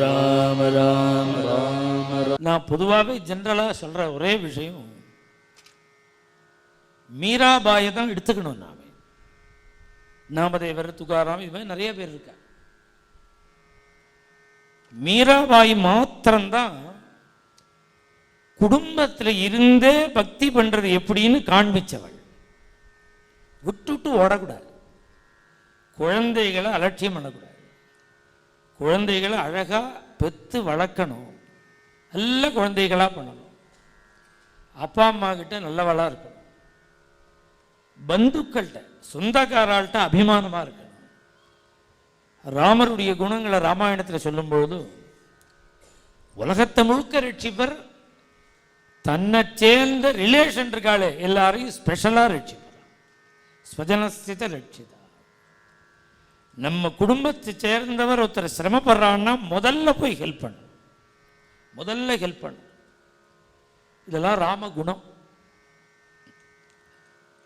ராம ராம ராம. நான் பொதுவாகவே ஜென்ரலாக சொல்கிற ஒரே விஷயம், மீராபாயை தான் எடுத்துக்கணும். நாமதேவர், துகாராம், இது மாதிரி நிறைய பேர் இருக்க. மீராபாய் மாத்திரம்தான் குடும்பத்தில் இருந்தே பக்தி பண்றது எப்படின்னு காண்பிச்சவள். விட்டுட்டு ஓடக்கூடாது, குழந்தைகளை அலட்சியம் பண்ணக்கூடாது, குழந்தைகளை அழகா பெத்து வளர்க்கணும், நல்ல குழந்தைகளா பண்ணணும், அப்பா அம்மா கிட்ட நல்லவளா இருக்கணும், பந்துக்கள்கிட்ட சொந்தக்காரால்கிட்ட அபிமானமா இருக்கணும். ராமருடைய குணங்களை ராமாயணத்தில் சொல்லும்போது, உலகத்தை முழுக்க ரட்சிப்பர், தன்னை சேர்ந்த ரிலேஷன் இருக்காளே எல்லாரையும் ஸ்பெஷலா ரட்சிப்பர். ஸ்வஜனஸ்தித ரட்சிதா. நம்ம குடும்பத்தை சேர்ந்தவர் ஒருத்தர் சிரமப்படுறான்னா முதல்ல போய் ஹெல்ப் பண்ண, முதல்ல ஹெல்ப் பண்ண. இதெல்லாம் ராம குணம்.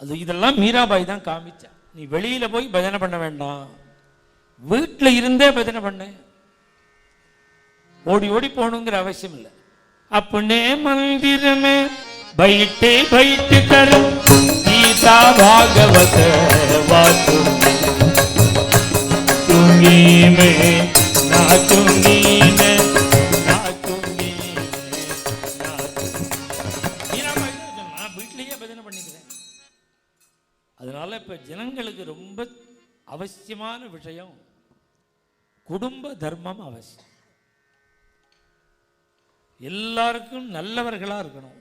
அது இதெல்லாம் மீராபாய் தான் காமிச்சா. நீ வெளியில போய் பஜனை பண்ண வேண்டாம், வீட்டில் இருந்தே பஜனை பண்ண, ஓடி ஓடி போகணுங்கிற அவசியம் இல்லை. अपने मंदिर में बैठे बैठ कर गीता भागवत वाचूंगी, चूंगी में नाचूंगी मैं, नाचूंगी நான் வீட்டிலேயே பஜனை பண்ணிக்கிறேன். அதனால இப்ப ஜனங்களுக்கு ரொம்ப அவசியமான விஷயம் குடும்ப தர்மம் அவசியம். எல்லாருக்கும் நல்லவர்களா இருக்கணும்.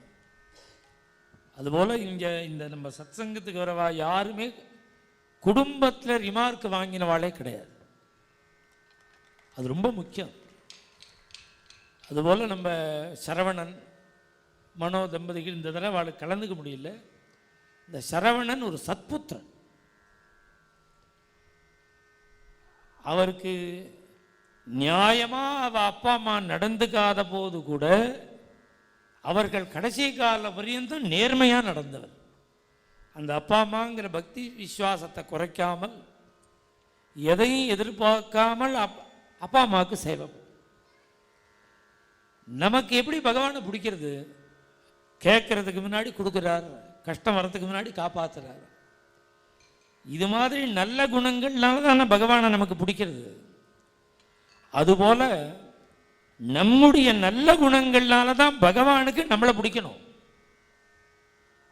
அதுபோல இங்க இந்த நம்ம சத்சங்கத்துக்கு வரவா யாருமே குடும்பத்தில் ரிமார்க் வாங்கினவாளே கிடையாது. அது ரொம்ப முக்கியம். அதுபோல நம்ம சரவணன் மனோ தம்பதிகள் இந்த தடவை அவளுக்கு கலந்துக்க முடியல. இந்த சரவணன் ஒரு சத்புத்திரன். அவருக்கு நியாயமா அவ அப்பா அம்மா நடந்துக்காத போது கூட அவர்கள் கடைசி கால பரியந்தம் நேர்மையா நடந்தவர். அந்த அப்பா அம்மாங்கிற பக்தி விசுவாசத்தை குறைக்காமல், எதையும் எதிர்பார்க்காமல் அப்பா அம்மாவுக்கு சேவை. நமக்கு எப்படி பகவானை பிடிக்கிறது? கேட்கறதுக்கு முன்னாடி கொடுக்குறார், கஷ்டம் வர்றதுக்கு முன்னாடி காப்பாத்துறார். இது மாதிரி நல்ல குணங்கள்னால தானே பகவானை நமக்கு பிடிக்கிறது. அதுபோல நம்முடைய நல்ல குணங்கள்னால தான் பகவானுக்கு நம்மளை பிடிக்கணும்.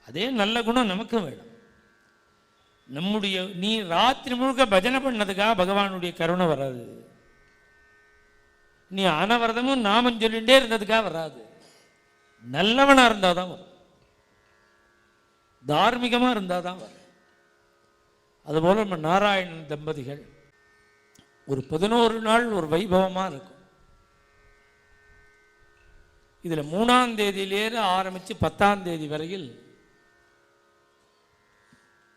அதே நல்ல குணம் நமக்கு வேணும். நம்முடைய நீ ராத்திரி முழுக்க பஜனை பண்ணதுக்காக பகவானுடைய கருணை வராது. நீ அனவரதமும் நாமம் சொல்லிட்டே இருந்ததுக்காக வராது. நல்லவனா இருந்தாதான் வரும், தார்மீகமா இருந்தாதான் வரும். அதுபோல நம்ம நாராயணன் தம்பதிகள் ஒரு 11 நாள் ஒரு வைபவமா இருக்கும். இதுல 3ஆம் தேதியிலேயே ஆரம்பிச்சு 10ஆம் தேதி வரையில்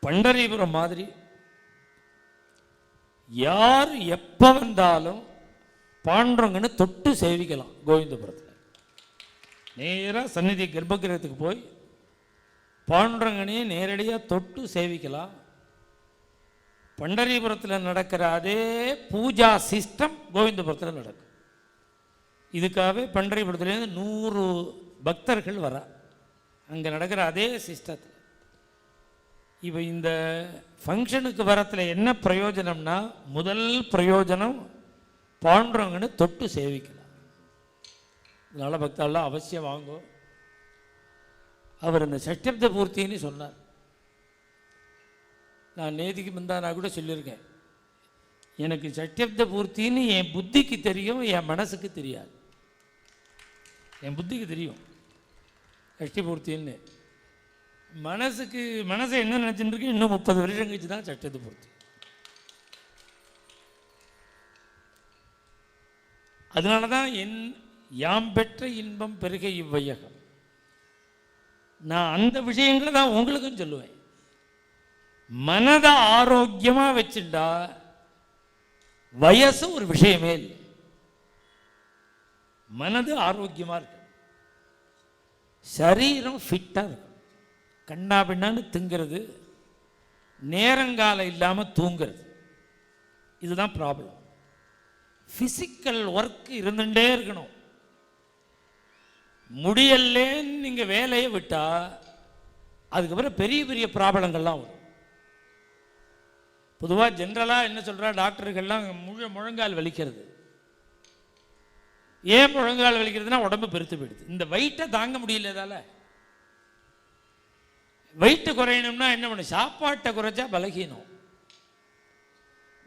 பண்டரிபுரம் மாதிரி யார் எப்ப வந்தாலும் பாண்டவங்கன்னு தொட்டு சேவிக்கலாம். கோவிந்தபுரத்தில் நேராக சந்நிதி கர்ப்பகிரகத்துக்கு போய் பாண்டவங்கனையே நேரடியாக தொட்டு சேவிக்கலாம். பண்டரிபுரத்தில் நடக்கிற அதே பூஜா சிஸ்டம் கோவிந்தபுரத்தில் நடக்கும். இதுக்காகவே பண்டரிபுரத்துலேருந்து 100 பக்தர்கள் வர அங்கே நடக்கிற அதே சிஸ்டத்தில். இப்போ இந்த ஃபங்க்ஷனுக்கு வரத்தில் என்ன பிரயோஜனம்னா, முதல் பிரயோஜனம் பாண்டவங்கன்னு தொட்டு சேவிக்கலாம். அதனால் பக்தர்கள்லாம் அவசியம் வாங்கும். அவர் இந்த சஷ்டப்த பூர்த்தின்னு சொன்னார். நான் நேதிக்கு முந்தானா கூட சொல்லியிருக்கேன், எனக்கு சஷ்டப்த பூர்த்தின்னு என் புத்திக்கு தெரியும், என் மனசுக்கு தெரியாது. என் புத்திக்கு தெரியும் சஷ்டி பூர்த்தின்னு, மனசை என்ன நினச்சிட்டு இருக்கு, இன்னும் 30 வருஷம் கழிச்சு தான் சஷ்டப்த பூர்த்தி. அதனால தான் யாம் பெற்ற இன்பம் பெருக இவ்வையகம். நான் அந்த விஷயங்களை தான் உங்களுக்கும் சொல்லுவேன். மனதை ஆரோக்கியமா வச்சுட்டா வயசு ஒரு விஷயமே இல்லை. மனது ஆரோக்கியமா இருக்கு, சரீரம் ஃபிட்டா இருக்கு. கண்ணா பின்னான்னு திங்கிறது, நேரங்காலம் இல்லாம தூங்குறது, இதுதான் ப்ராப்ளம். ஃபிசிக்கல் ஒர்க் இருந்துட்டே இருக்கணும். முடியலேன்னு நீங்கள் வேலையை விட்டா அதுக்கப்புறம் பெரிய பெரிய ப்ராப்ளங்கள்லாம் வரும். பொதுவாக ஜென்ரலாக என்ன சொல்கிறா டாக்டர்கள்லாம் முழங்கால் வலிக்கிறது. ஏன் முழங்கால் வலிக்கிறதுனா உடம்பு பெருத்து போயிடுது. இந்த வெயிட்டை தாங்க முடியல. இதால் வெயிட்டை குறையணும்னா என்ன பண்ண? சாப்பாட்டை குறைச்சா பலகீனம்.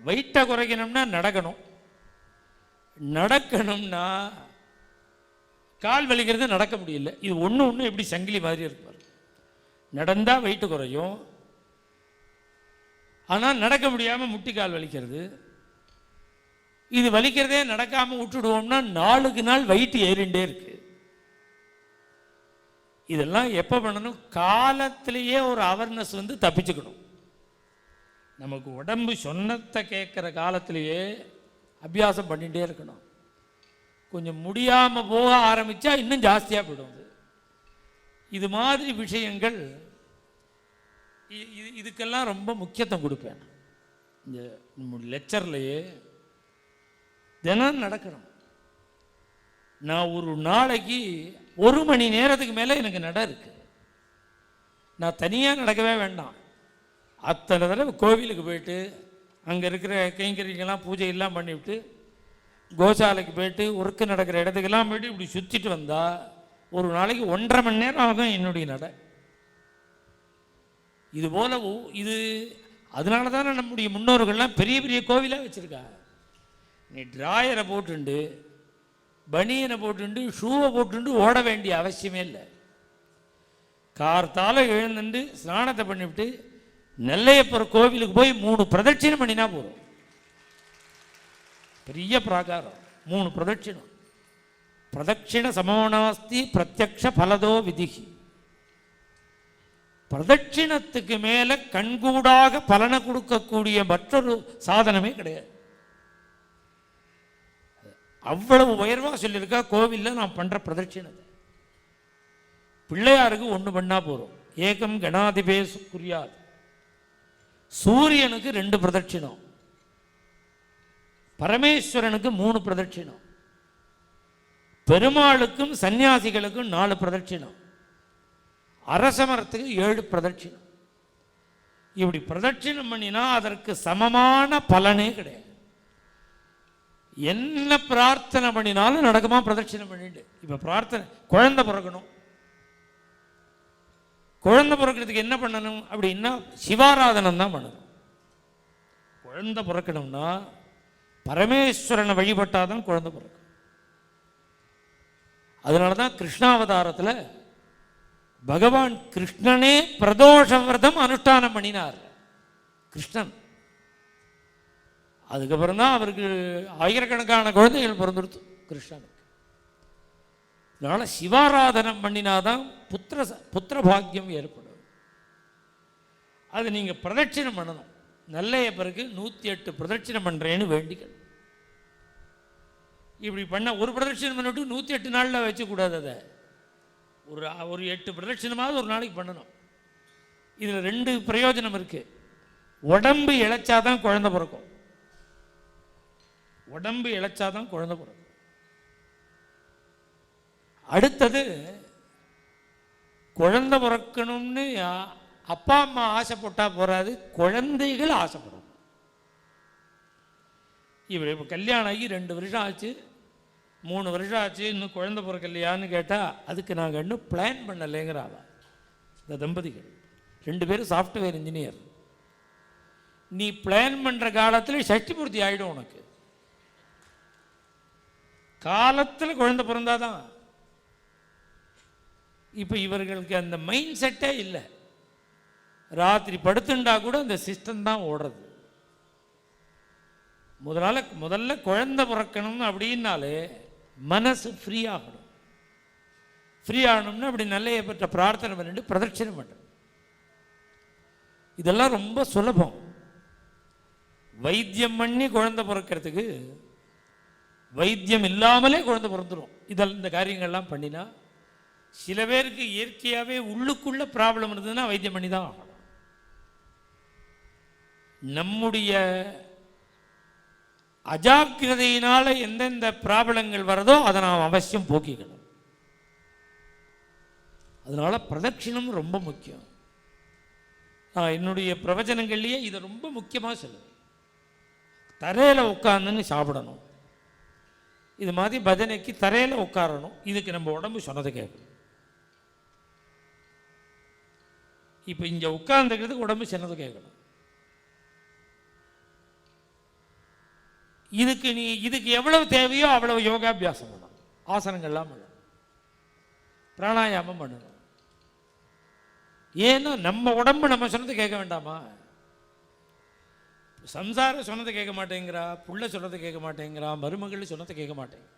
வெயிட்டை குறைக்கணும்னா நடக்கணும்னா கால் வலிக்கிறது, நடக்க முடியல. இது ஒன்று எப்படி சங்கிலி மாதிரி இருப்பார். நடந்தால் வெயிட்டு குறையும், ஆனால் நடக்க முடியாமல் முட்டி கால் வலிக்கிறது. இது வலிக்கிறதே நடக்காமல் விட்டுடுவோம்னா நாளுக்கு நாள் வெயிட் ஏறிண்டே இருக்கு. இதெல்லாம் எப்போ பண்ணணும்? காலத்திலேயே ஒரு அவேர்னஸ் தப்பிச்சுக்கணும். நமக்கு உடம்பு சொன்னத்தை கேட்குற காலத்திலேயே அபியாசம் பண்ணிகிட்டே இருக்கணும். கொஞ்சம் முடியாமல் போக ஆரம்பித்தா இன்னும் ஜாஸ்தியாக போயிடும். இது மாதிரி விஷயங்கள் இதுக்கெல்லாம் ரொம்ப முக்கியத்துவம் கொடுப்பேன். இந்த லெக்சர்லையே தினம் நடக்கணும். நான் ஒரு நாளைக்கு 1 மணி நேரத்துக்கு மேலே எனக்கு நட இருக்கு. நான் தனியாக நடக்கவே வேண்டாம். அத்தனை தடவை கோவிலுக்கு போயிட்டு அங்கே இருக்கிற கைங்கரிக்கெல்லாம் பூஜையெல்லாம் பண்ணிவிட்டு கோசாலைக்கு போயிட்டு ஒர்க்கு நடக்கிற இடத்துக்கெல்லாம் போய்ட்டு இப்படி சுற்றிட்டு வந்தால் ஒரு நாளைக்கு 1.5 மணி நேரம் ஆகும் என்னுடைய நடை. இதுபோல் இது அதனால தானே நம்முடைய முன்னோர்கள்லாம் பெரிய பெரிய கோவிலாக வச்சுருக்கா. நீ டிராயரை போட்டுண்டு பனியனை போட்டுண்டு ஷூவை போட்டுண்டு ஓட வேண்டிய அவசியமே இல்லை. கார்த்தால எழுந்துட்டு ஸ்நானத்தை பண்ணிவிட்டு நெல்லையப்பர் கோவிலுக்கு போய் 3 பிரதட்சிணம் பண்ணினா போதும். பெரிய பிராகாரம் 3 பிரதட்சிணம். பிரதட்சிண சமோனாஸ்தி பிரத்யக்ஷ பலதோ விதிகி. பிரதட்சிணத்துக்கு மேல கண்கூடாக பலனை கொடுக்கக்கூடிய மற்றொரு சாதனமே கிடையாது. அவ்வளவு உயர்வா சொல்லியிருக்கா கோவிலில் நான் பண்ற பிரதட்சிணத்தை. பிள்ளையாருக்கு 1 பண்ணா போறோம். ஏகம் கணாதிபே குறியாது. சூரியனுக்கு 2 பிரதட்சிணம், பரமேஸ்வரனுக்கு 3 பிரதட்சிணம், பெருமாளுக்கும் சன்னியாசிகளுக்கும் 4 பிரதட்சிணம், அரசமரத்துக்கு 7 பிரதட்சிணம். இப்படி பிரதட்சிணம் பண்ணினா அதற்கு சமமான பலனே கிடையாது. என்ன பிரார்த்தனை பண்ணினாலும் நடக்குமா? பிரதட்சிணம் பண்ணிட்டு இப்ப பிரார்த்தனை குழந்தை பிறக்கணும். குழந்தை பிறக்கிறதுக்கு என்ன பண்ணணும் அப்படின்னா சிவாராதனம் தான் பண்ணணும். குழந்தை பிறக்கணும்னா பரமேஸ்வரனை வழிபட்டாதான் குழந்தை பிறக்கும். அதனால தான் கிருஷ்ணாவதாரத்தில் பகவான் கிருஷ்ணனே பிரதோஷ விரதம் அனுஷ்டானம் பண்ணினார். கிருஷ்ணன் அதுக்கப்புறம் தான் அவருக்கு ஆயிரக்கணக்கான குழந்தைகள் பிறந்துடுத்து கிருஷ்ணனுக்கு. அதனால சிவாராதனம் பண்ணினாதான் புத்திர பாக்கியம் ஏற்படும். அது நீங்க பிரதட்சிணம் பண்ணணும். நெல்லையப்பருக்கு 108 பிரதட்சிணம் பண்றேன்னு வேண்டிக்கணும். இப்படி பண்ண ஒரு பிரதட்சிணம் பண்ணிட்டு 108 நாளில் வச்சக்கூடாது. அதை ஒரு 8 பிரதட்சிணமாவது ஒரு நாளைக்கு பண்ணணும். இதில் 2 பிரயோஜனம் இருக்கு. உடம்பு இழைச்சாதான் குழந்தை பிறக்கும். உடம்பு இழைச்சாதான் குழந்தை பிறக்கும். அடுத்தது குழந்தை பிறக்கணும்னு அப்பா அம்மா ஆசைப்பட்டா போறாது, குழந்தைகள் ஆசைப்படும். இவர் இப்போ கல்யாணம் ஆகி 2 வருஷம் ஆச்சு, 3 வருஷம் ஆச்சு, இன்னும் குழந்தை பிறக்கலையான்னு கேட்டால் அதுக்கு நாங்கள் இன்னும் பிளான் பண்ணலைங்கிறாவா இந்த தம்பதிகள். 2 பேரும் சாஃப்ட்வேர் இன்ஜினியர். நீ பிளான் பண்ணுற காலத்தில் சஷ்டி பூர்த்தி ஆகிடும். உனக்கு காலத்தில் குழந்தை பிறந்தாதான். இப்போ இவர்களுக்கு அந்த மைண்ட் செட்டே இல்லை. ராத்திரி படுத்துண்டா கூட அந்த சிஸ்டம் தான் ஓடுறது. முதல்ல குழந்தை பிறக்கணும் அப்படின்னாலே மனசு ஃப்ரீ ஆகணும். ஃப்ரீ ஆகணும்னா அப்படி நல்லைய பெற்ற பிரார்த்தனை பண்ணிட்டு பிரதட்சணம் பண்ணுறது. இதெல்லாம் ரொம்ப சுலபம். வைத்தியம் பண்ணி குழந்தை பிறக்கிறதுக்கு வைத்தியம் இல்லாமலே குழந்தை பிறந்துடும். இந்த காரியங்கள்லாம் பண்ணினா, சில பேருக்கு இயற்கையாகவே உள்ளுக்குள்ள ப்ராப்ளம் இருந்ததுன்னா வைத்தியம் பண்ணி தான் ஆகணும். நம்முடைய அஜாக்கிரதையினால் எந்தெந்த பிராபலங்கள் வரதோ அதை நாம் அவசியம் போக்கிக்கணும். அதனால் பிரதட்சிணம் ரொம்ப முக்கியம். நான் என்னுடைய பிரவச்சனங்கள்லேயே இதை ரொம்ப முக்கியமாக சொல்லுவேன். தரையில் உட்காந்துன்னு சாப்பிடணும். இது மாதிரி பஜனைக்கு தரையில் உட்காரணும். இதுக்கு நம்ம உடம்பு சொன்னதை கேட்கணும். இப்போ இங்கே உட்கார்ந்துக்கிறதுக்கு உடம்பு சொன்னதை கேட்கணும். இதுக்கு எவ்வளவு தேவையோ அவ்வளவு யோகாபியாசம் பண்ணணும். ஆசனங்கள்லாம் பண்ணணும், பிராணாயாமம் பண்ணணும். ஏன்னா நம்ம உடம்பு நம்ம சொன்னதை கேட்க வேண்டாமா? சம்சாரம் சொன்னதை கேட்க மாட்டேங்கிறா, புள்ள சொன்னதை கேட்க மாட்டேங்கிறா, மருமகள் சொன்னதை கேட்க மாட்டேங்க,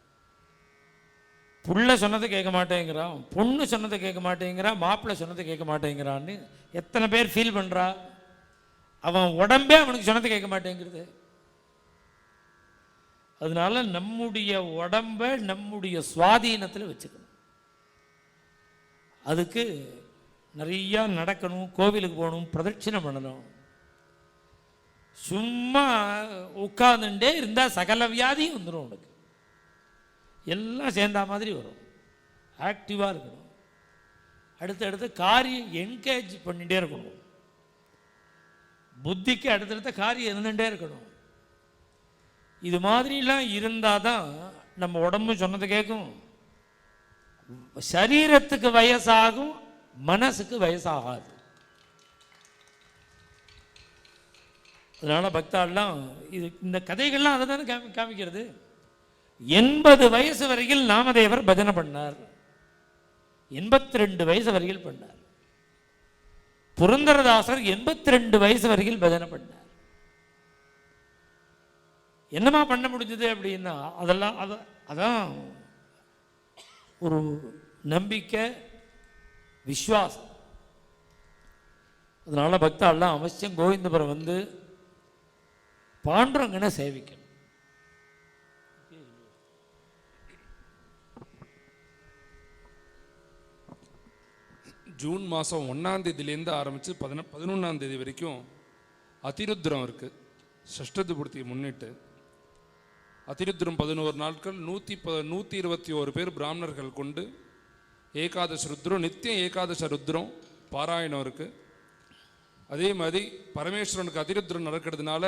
புள்ள சொன்னதை கேட்க மாட்டேங்கிறான், பொண்ணு சொன்னதை கேட்க மாட்டேங்கிறா, மாப்பிள்ளை சொன்னதை கேட்க மாட்டேங்கிறான்னு எத்தனை பேர் ஃபீல் பண்ணுறா? அவன் உடம்பே அவனுக்கு சொன்னதை கேட்க மாட்டேங்கிறது. அதனால நம்முடைய உடம்பை நம்முடைய சுவாதீனத்தில் வச்சுக்கணும். அதுக்கு நிறையா நடக்கணும், கோவிலுக்கு போகணும், பிரதட்சிணம் பண்ணணும். சும்மா உட்கார்ந்துட்டே இருந்தால் சகல வியாதியும் வந்துடும். உனக்கு எல்லாம் சேர்ந்தா மாதிரி வரும். ஆக்டிவாக இருக்கணும். அடுத்தடுத்த காரியம் என்கேஜ் பண்ணிகிட்டே இருக்கணும். புத்திக்கு அடுத்தடுத்த காரியம் இருந்துகிட்டே இருக்கணும். இது மாதிரிலாம் இருந்தால் தான் நம்ம உடம்பு சொன்னது கேட்கும். சரீரத்துக்கு வயசாகும், மனசுக்கு வயசாகாது. அதனால் பக்தாலாம் இந்த கதைகள்லாம் அதை தானே காமிக்கிறது. 80 வயசு வரையில் நாமதேவர் பஜனை பண்ணார். 82 வயசு வரையில் பண்ணார். புரந்தரதாசர் 82 வயசு வரையில் பஜனை பண்ணார். என்னமா பண்ண முடிஞ்சது அப்படின்னா அதெல்லாம் அதான் ஒரு நம்பிக்கை, விஸ்வாசம். அதனால பக்தாலாம் அவசியம் கோவிந்தபுரம் வந்து பாண்டுரங்கனை சேவிக்கணும். ஜூன் மாதம் 1ஆம் தேதியிலேருந்து ஆரம்பித்து 11ஆம் தேதி வரைக்கும் அதிருத்ரம் இருக்குது. சஷ்டதி பூர்த்தியை முன்னிட்டு அதிருத்ரம் 11 நாட்கள் 121 பேர் பிராமணர்கள் கொண்டு ஏகாதச ருத்ரம், நித்தியம் ஏகாதச ருத்ரம் பாராயணம் இருக்குது. அதே மாதிரி பரமேஸ்வரனுக்கு அதிருத்ரம் நடக்கிறதுனால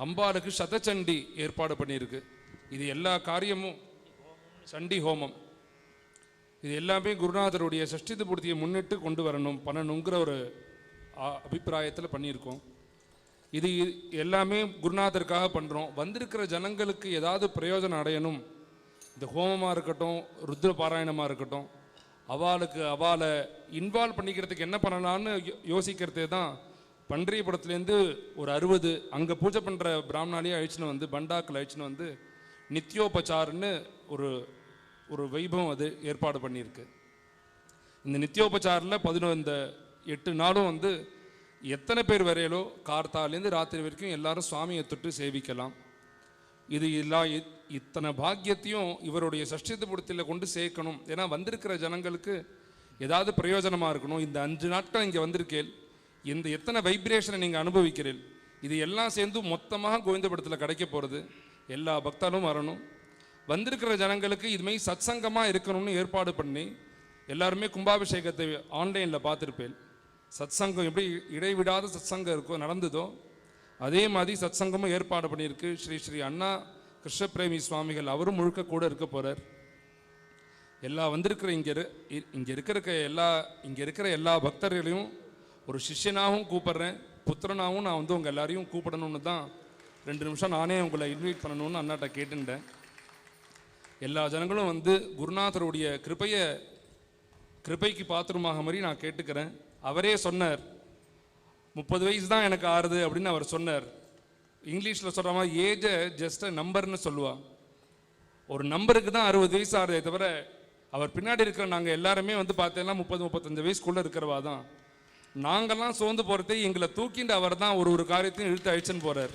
அம்பாளுக்கு சதச்சண்டி ஏற்பாடு பண்ணியிருக்கு. இது எல்லா காரியமும் சண்டி ஹோமம், இது எல்லாமே குருநாதருடைய சஷ்டி பூர்த்தியை முன்னிட்டு கொண்டு பண்ணணுங்கிற ஒரு அபிப்பிராயத்தில் பண்ணியிருக்கோம். இது எல்லாமே குருநாதருக்காக பண்ணுறோம். வந்திருக்கிற ஜனங்களுக்கு ஏதாவது பிரயோஜனம் அடையணும். இந்த ஹோமமாக இருக்கட்டும், ருத்ர பாராயணமாக இருக்கட்டும், அவளை இன்வால்வ் பண்ணிக்கிறதுக்கு என்ன பண்ணலான்னு யோசிக்கிறதே தான். பன்றியபுரத்துலேருந்து ஒரு 60 அங்கே பூஜை பண்ணுற பிராமணாலேயே அழிச்சுன்னு வந்து பண்டாக்கள் அழிச்சுன்னு வந்து நித்யோபச்சாரன்னு ஒரு வைபவம் அது ஏற்பாடு பண்ணியிருக்கு. இந்த நித்யோபச்சாரில் இந்த 8 நாளும் வந்து எத்தனை பேர் வரையிலோ கார்த்தாலேருந்து ராத்திரி வரைக்கும் எல்லாரும் சுவாமியை தொட்டு சேவிக்கலாம். இது இத்தனை பாக்கியத்தையும் இவருடைய சஷ்டி பூர்த்தியில் கொண்டு சேர்க்கணும். ஏன்னா வந்திருக்கிற ஜனங்களுக்கு ஏதாவது பிரயோஜனமாக இருக்கணும். இந்த 5 நாட்கள் இங்கே வந்திருக்கேன், இந்த எத்தனை வைப்ரேஷனை நீங்கள் அனுபவிக்கிறீர்கள், இது எல்லாம் சேர்ந்து மொத்தமாக கோவிந்தபுரத்தில் கிடைக்க போகிறது. எல்லா பக்தாலும் வரணும். வந்திருக்கிற ஜனங்களுக்கு இதுமாதிரி சத்சங்கமாக இருக்கணும்னு ஏற்பாடு பண்ணி எல்லாருமே கும்பாபிஷேகத்தை ஆன்லைனில் பார்த்துருப்பேன். சத்சங்கம் எப்படி இடைவிடாத சத்சங்கம் இருக்கோ நடந்ததோ அதே மாதிரி சத்சங்கமும் ஏற்பாடு பண்ணியிருக்கு. ஸ்ரீ ஸ்ரீ அண்ணா கிருஷ்ணபிரேமி சுவாமிகள் அவரும் முழுக்க கூட இருக்க போகிறார். எல்லா வந்திருக்கிற இங்கே இருக்கிற எல்லா பக்தர்களையும் ஒரு சிஷ்யனாகவும் கூப்பிட்றேன், புத்திரனாகவும் நான் வந்து உங்கள் எல்லாரையும் கூப்பிடணும்னு தான் 2 நிமிஷம் நானே உங்களை இன்வைட் பண்ணணும்னு அண்ணாட்ட கேட்டுட்டேன். எல்லா ஜனங்களும் வந்து குருநாதருடைய கிருபைக்கு பாத்திரமாக மாதிரி நான் கேட்டுக்கிறேன். அவரே சொன்னார் 30 வயசு தான் எனக்கு ஆறுது அப்படின்னு அவர் சொன்னார். இங்கிலீஷில் சொல்கிற மாதிரி ஏஜை ஜஸ்ட் நம்பர்னு சொல்லுவாள். ஒரு நம்பருக்கு தான் 60 வயசு ஆறுதே தவிர அவர் பின்னாடி இருக்கிற நாங்கள் எல்லாருமே வந்து பார்த்தேன்னா 30-35 வயசுக்குள்ளே இருக்கிறவா தான். நாங்கள்லாம் சோர்ந்து போகிறதே எங்களை தூக்கிண்டு அவர் தான் ஒரு காரியத்தையும் இழுத்து அழிச்சுன்னு போகிறார்.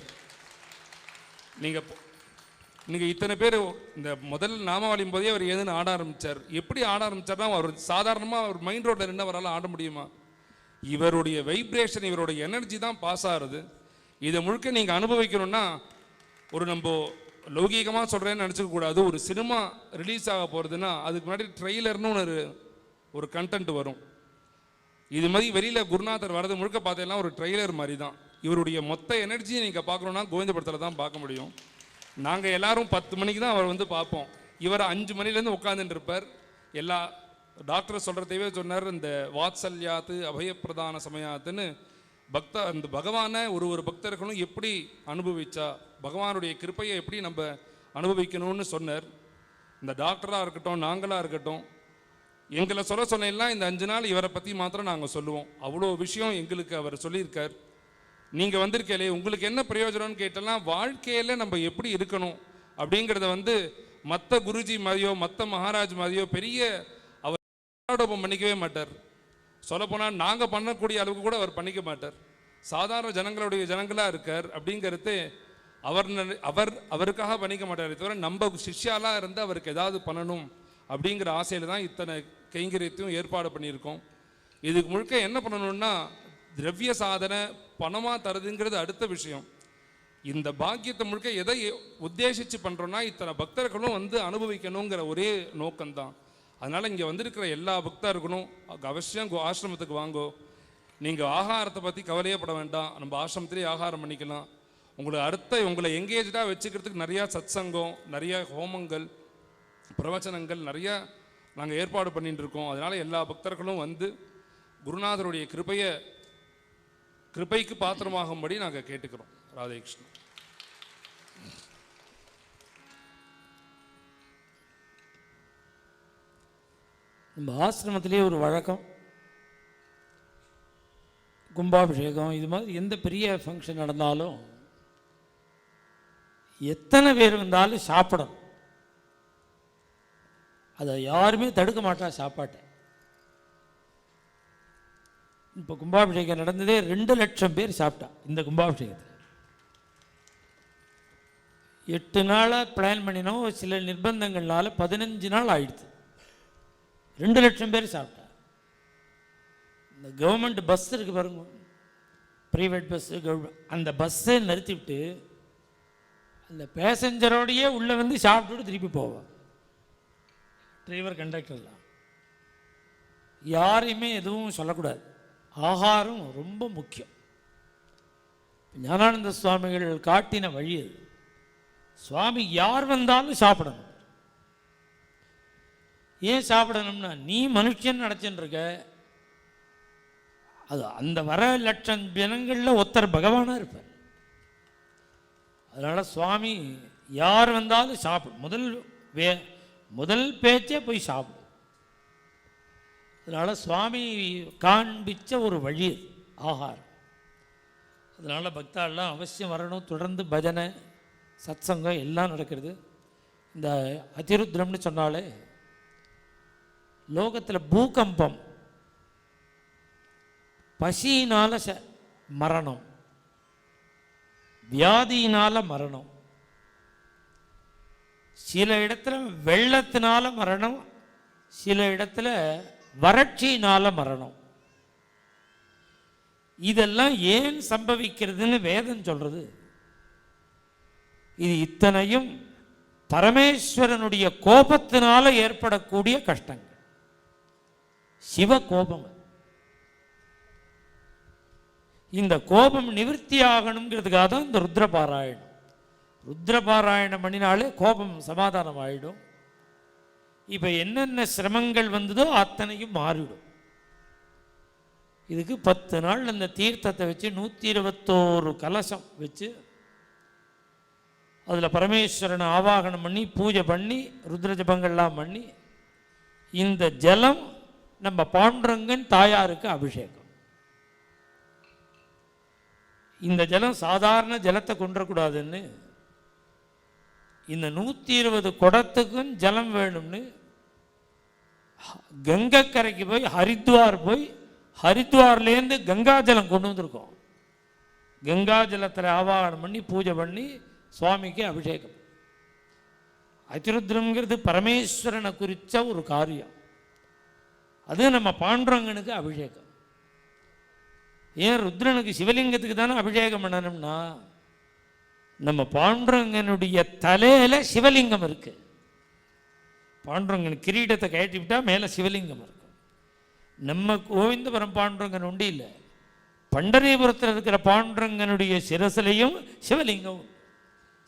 நீங்கள் இத்தனை பேர் இந்த முதல் நாமாவளியும் போதே அவர் ஏதுன்னு ஆட ஆரம்பித்தார். எப்படி ஆட ஆரம்பித்தார்னா அவர் சாதாரணமாக அவர் மைண்ட் ரோட்டில் இருந்து அவரால் ஆட முடியுமா? இவருடைய வைப்ரேஷன், இவருடைய எனர்ஜி தான் பாஸ் ஆகுது. இதை முழுக்க நீங்கள் அனுபவிக்கணும்னா லௌகீகமாக சொல்கிறேன்னு நினச்சிக்க கூடாது. ஒரு சினிமா ரிலீஸ் ஆக போகிறதுன்னா அதுக்கு முன்னாடி ட்ரெய்லர்னு ஒரு கண்டென்ட் வரும். இது மாதிரி வெளியில் குருநாதர் வரது முழுக்க பார்த்தீங்கன்னா ஒரு ட்ரெய்லர் மாதிரி தான். இவருடைய மொத்த எனர்ஜியை நீங்கள் பார்க்கணுன்னா கோவிந்த படத்தில் தான் பார்க்க முடியும். நாங்கள் எல்லாரும் 10 மணிக்கு தான் அவர் வந்து பார்ப்போம். இவர் 5 மணிலேருந்து உட்காந்துட்டு இருப்பார். எல்லா டாக்டர் சொல்கிறதையே சொன்னார், இந்த வாத்சல்யாத்து அபயப்பிரதான சமயாத்துன்னு அந்த பகவானை ஒரு பக்தர்களும் எப்படி அனுபவிச்சா, பகவானுடைய கிருப்பையை எப்படி நம்ம அனுபவிக்கணும்னு சொன்னார். இந்த டாக்டராக இருக்கட்டும், நாங்களாக இருக்கட்டும், எங்களை சொன்னெல்லாம் இந்த 5 நாள் இவரை பற்றி மாத்திரம் நாங்கள் சொல்லுவோம். அவ்வளோ விஷயம் எங்களுக்கு அவர் சொல்லியிருக்கார். நீங்கள் வந்திருக்கலே உங்களுக்கு என்ன பிரயோஜனம்னு கேட்டெல்லாம், வாழ்க்கையில் நம்ம எப்படி இருக்கணும் அப்படிங்கிறத வந்து மற்ற குருஜி மாதிரியோ மற்ற மகாராஜ் மாதிரியோ பெரிய அவர் பண்ணிக்கவே மாட்டார். சொல்லப்போனால் நாங்கள் பண்ணக்கூடிய அளவுக்கு கூட அவர் பண்ணிக்க மாட்டார். சாதாரண ஜனங்களுடைய ஜனங்களாக இருக்கார். அப்படிங்கிறது அவருக்காக பண்ணிக்க மாட்டார். தவிர நம்ம சிஷ்யாலாக இருந்து அவருக்கு ஏதாவது பண்ணணும் அப்படிங்கிற ஆசையில் தான் இத்தனை கைங்கரியத்தையும் ஏற்பாடு பண்ணியிருக்கோம். இதுக்கு முழுக்க என்ன பண்ணணும்னா, திரவிய சாதனை பணமாக தருதுங்கிறது அடுத்த விஷயம். இந்த பாக்கியத்தை முழுக்க எதை உத்தேசித்து பண்ணுறோன்னா, இத்தனை பக்தர்களும் வந்து அனுபவிக்கணுங்கிற ஒரே நோக்கம்தான். அதனால் இங்கே வந்திருக்கிற எல்லா பக்தர்களும் அவசியம் ஆசிரமத்துக்கு வாங்கோ. நீங்கள் ஆகாரத்தை பற்றி கவலையே பட வேண்டாம். நம்ம ஆசிரமத்திலே ஆகாரம் பண்ணிக்கலாம். உங்களை எங்கேஜாக வச்சுக்கிறதுக்கு நிறையா சத்சங்கம், நிறையா ஹோமங்கள், பிரவச்சனங்கள் நிறையா நாங்கள் ஏற்பாடு பண்ணிட்டு இருக்கோம். அதனால் எல்லா பக்தர்களும் வந்து குருநாதருடைய கிருபைக்கு பாத்திரமாகும்படி நாங்கள் கேட்டுக்கிறோம். ராதே கிருஷ்ணன். நம்ம ஆசிரமத்திலே ஒரு வழக்கம், கும்பாபிஷேகம் இது மாதிரி எந்த பெரிய ஃபங்க்ஷன் நடந்தாலும் எத்தனை பேர் வந்தாலும் சாப்பிடணும். அதை யாருமே தடுக்க மாட்டா சாப்பாட்டை. இப்போ கும்பாபிஷேகம் நடந்ததே 2 லட்சம் பேர் சாப்பிட்டா. இந்த கும்பாபிஷேகத்தில் 8 நாளாக பிளான் பண்ணினோம். சில நிர்பந்தங்கள்னால 15 நாள் ஆயிடுது. 2 லட்சம் பேர் சாப்பிட்டா. இந்த கவர்மெண்ட் பஸ் இருக்குது பாருங்க, ப்ரைவேட் பஸ்ஸு, அந்த பஸ்ஸை நிறுத்திவிட்டு அந்த பேசஞ்சரோடையே உள்ளே வந்து சாப்பிட்டுட்டு திருப்பி போவோம். டிரைவர் கண்டக்டர்லாம் யாரையுமே எதுவும் சொல்லக்கூடாது. ஆகாரம் ரொம்ப முக்கியம். ஞானானந்த சுவாமிகள் காட்டின வழி அது. சுவாமி யார் வந்தாலும் சாப்பிடணும். ஏன் சாப்பிடணும்னா, நீ மனுஷன் நினச்சின்னு இருக்க, அது அந்த வர லட்சம் ஜனங்களில் ஒருத்தர் பகவானாக இருப்பார். அதனால் சுவாமி யார் வந்தாலும் சாப்பிடும். முதல் பேச்சே போய் சாப்பிடும். அதனால் சுவாமி காண்பிச்ச ஒரு வழி ஆகாரம். அதனால் பக்தாலாம் அவசியம் வரணும். தொடர்ந்து பஜனை, சத்சங்கம் எல்லாம் நடக்கிறது. இந்த அதிருத்ரம்னு சொன்னாலே லோகத்தில் பூகம்பம், பசியினால் மரணம், வியாதியினால் மரணம், சில இடத்துல வெள்ளத்தினால மரணம், சில இடத்துல வறட்சியினால மரணம். இதெல்லாம் ஏன் சம்பவிக்கிறதுன்னு வேதம் சொல்றது. இது இத்தனையும் பரமேஸ்வரனுடைய கோபத்தினால ஏற்படக்கூடிய கஷ்டங்கள். சிவ கோபம். இந்த கோபம் நிவர்த்தி ஆகணுங்கிறதுக்காக தான் இந்த ருத்ரபாராயணம். ருத்ரபாராயணம் பண்ணினாலே கோபம் சமாதானம் ஆகிடும். இப்போ என்னென்ன சிரமங்கள் வந்ததோ அத்தனையும் மாறிடும். இதுக்கு 10 நாள் அந்த தீர்த்தத்தை வச்சு 121 கலசம் வச்சு அதில் பரமேஸ்வரனை ஆவாகனம் பண்ணி பூஜை பண்ணி ருத்ர ஜபங்கள்லாம் பண்ணி இந்த ஜலம் நம்ம பாண்டுரங்கன் தாயாருக்கு அபிஷேகம். இந்த ஜலம் சாதாரண ஜலத்தை கொண்டுறக்கூடாதுன்னு இந்த 120 குடத்துக்கும் ஜலம் வேணும்னு கங்கைக்கரைக்கு போய் ஹரித்வார்லேருந்து கங்கா ஜலம் கொண்டு வந்திருக்கோம். கங்கா ஜலத்தில் ஆவாகனம் பண்ணி பூஜை பண்ணி சுவாமிக்கு அபிஷேகம். அதிருத்ரம்ங்கிறது பரமேஸ்வரனை குறித்த ஒரு காரியம். அது நம்ம பாண்டுரங்கனுக்கு அபிஷேகம். ஏன் ருத்ரனுக்கு சிவலிங்கத்துக்கு தானே அபிஷேகம் பண்ணணும்னா நம்ம பாண்டுரங்கனுடைய தலையில சிவலிங்கம் இருக்கு. பாண்டுரங்கன் கிரீடத்தை கழட்டி விட்டா மேலே சிவலிங்கம் இருக்கு. நம்ம கோவிந்தபுரம் பாண்டுரங்கன் உண்டு இல்லை, பண்டரிபுரத்தில் இருக்கிற பாண்டுரங்கனுடைய சிரசிலையும் சிவலிங்கம்,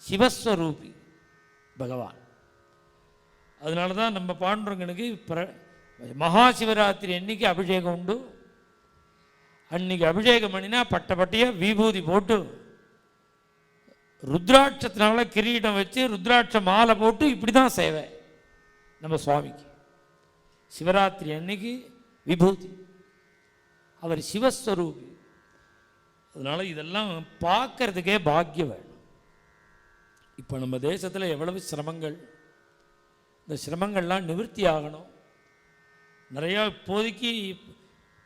சிவஸ்வரூபி பகவான். அதனால தான் நம்ம பாண்டுரங்கனுக்கு மகா சிவராத்திரி அன்னைக்கு அபிஷேகம் உண்டு. அன்னைக்கு அபிஷேகம் பண்ணினா பட்ட பட்டையாக விபூதி போட்டு ருத்ராட்சத்தினால கிரீடம் வச்சு ருத்ராட்ச மாலை போட்டு இப்படி தான் சேவை நம்ம சுவாமிக்கு. சிவராத்திரி அன்னைக்கு விபூதி, அவர் சிவஸ்வரூபி. அதனால் இதெல்லாம் பார்க்கறதுக்கே பாக்கியம் வேணும். இப்போ நம்ம தேசத்தில் எவ்வளவு சிரமங்கள், இந்த சிரமங்கள்லாம் நிவர்த்தி ஆகணும். நிறையா இப்போதைக்கு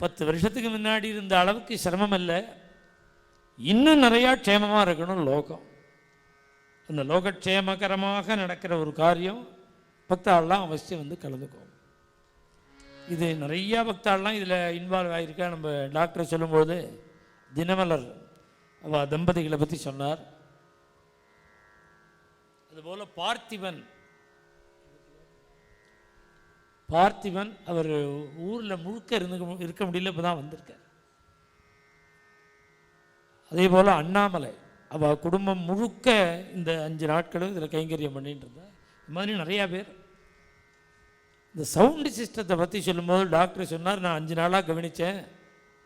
10 வருஷத்துக்கு முன்னாடி இருந்த அளவுக்கு சிரமம் இல்லை, இன்னும் நிறையா க்ஷேமமாக இருக்கணும் லோகம். அந்த லோகக்ஷேமகரமாக நடக்கிற ஒரு காரியம் பக்தாள்லாம் அவசியம் வந்து கலந்துக்கும். இது நிறையா பக்தாள்லாம் இதில் இன்வால்வ் ஆகியிருக்கா. நம்ம டாக்டர் சொல்லும்போது தினமலர் அவள் தம்பதிகளை பற்றி சொன்னார். அதுபோல் பார்த்திபன் அவர் ஊரில் முழுக்க இருக்க முடியல, இப்போ தான் வந்திருக்கார். அதே போல் அண்ணாமலை அவள் குடும்பம் முழுக்க இந்த 5 நாட்களும் இதில் கைங்கரியம் பண்ணிட்டு இருந்தா. இது மாதிரி நிறையா பேர். இந்த சவுண்டு சிஸ்டத்தை பற்றி சொல்லும்போது டாக்டர் சொன்னார், நான் 5 நாளாக கவனித்தேன்,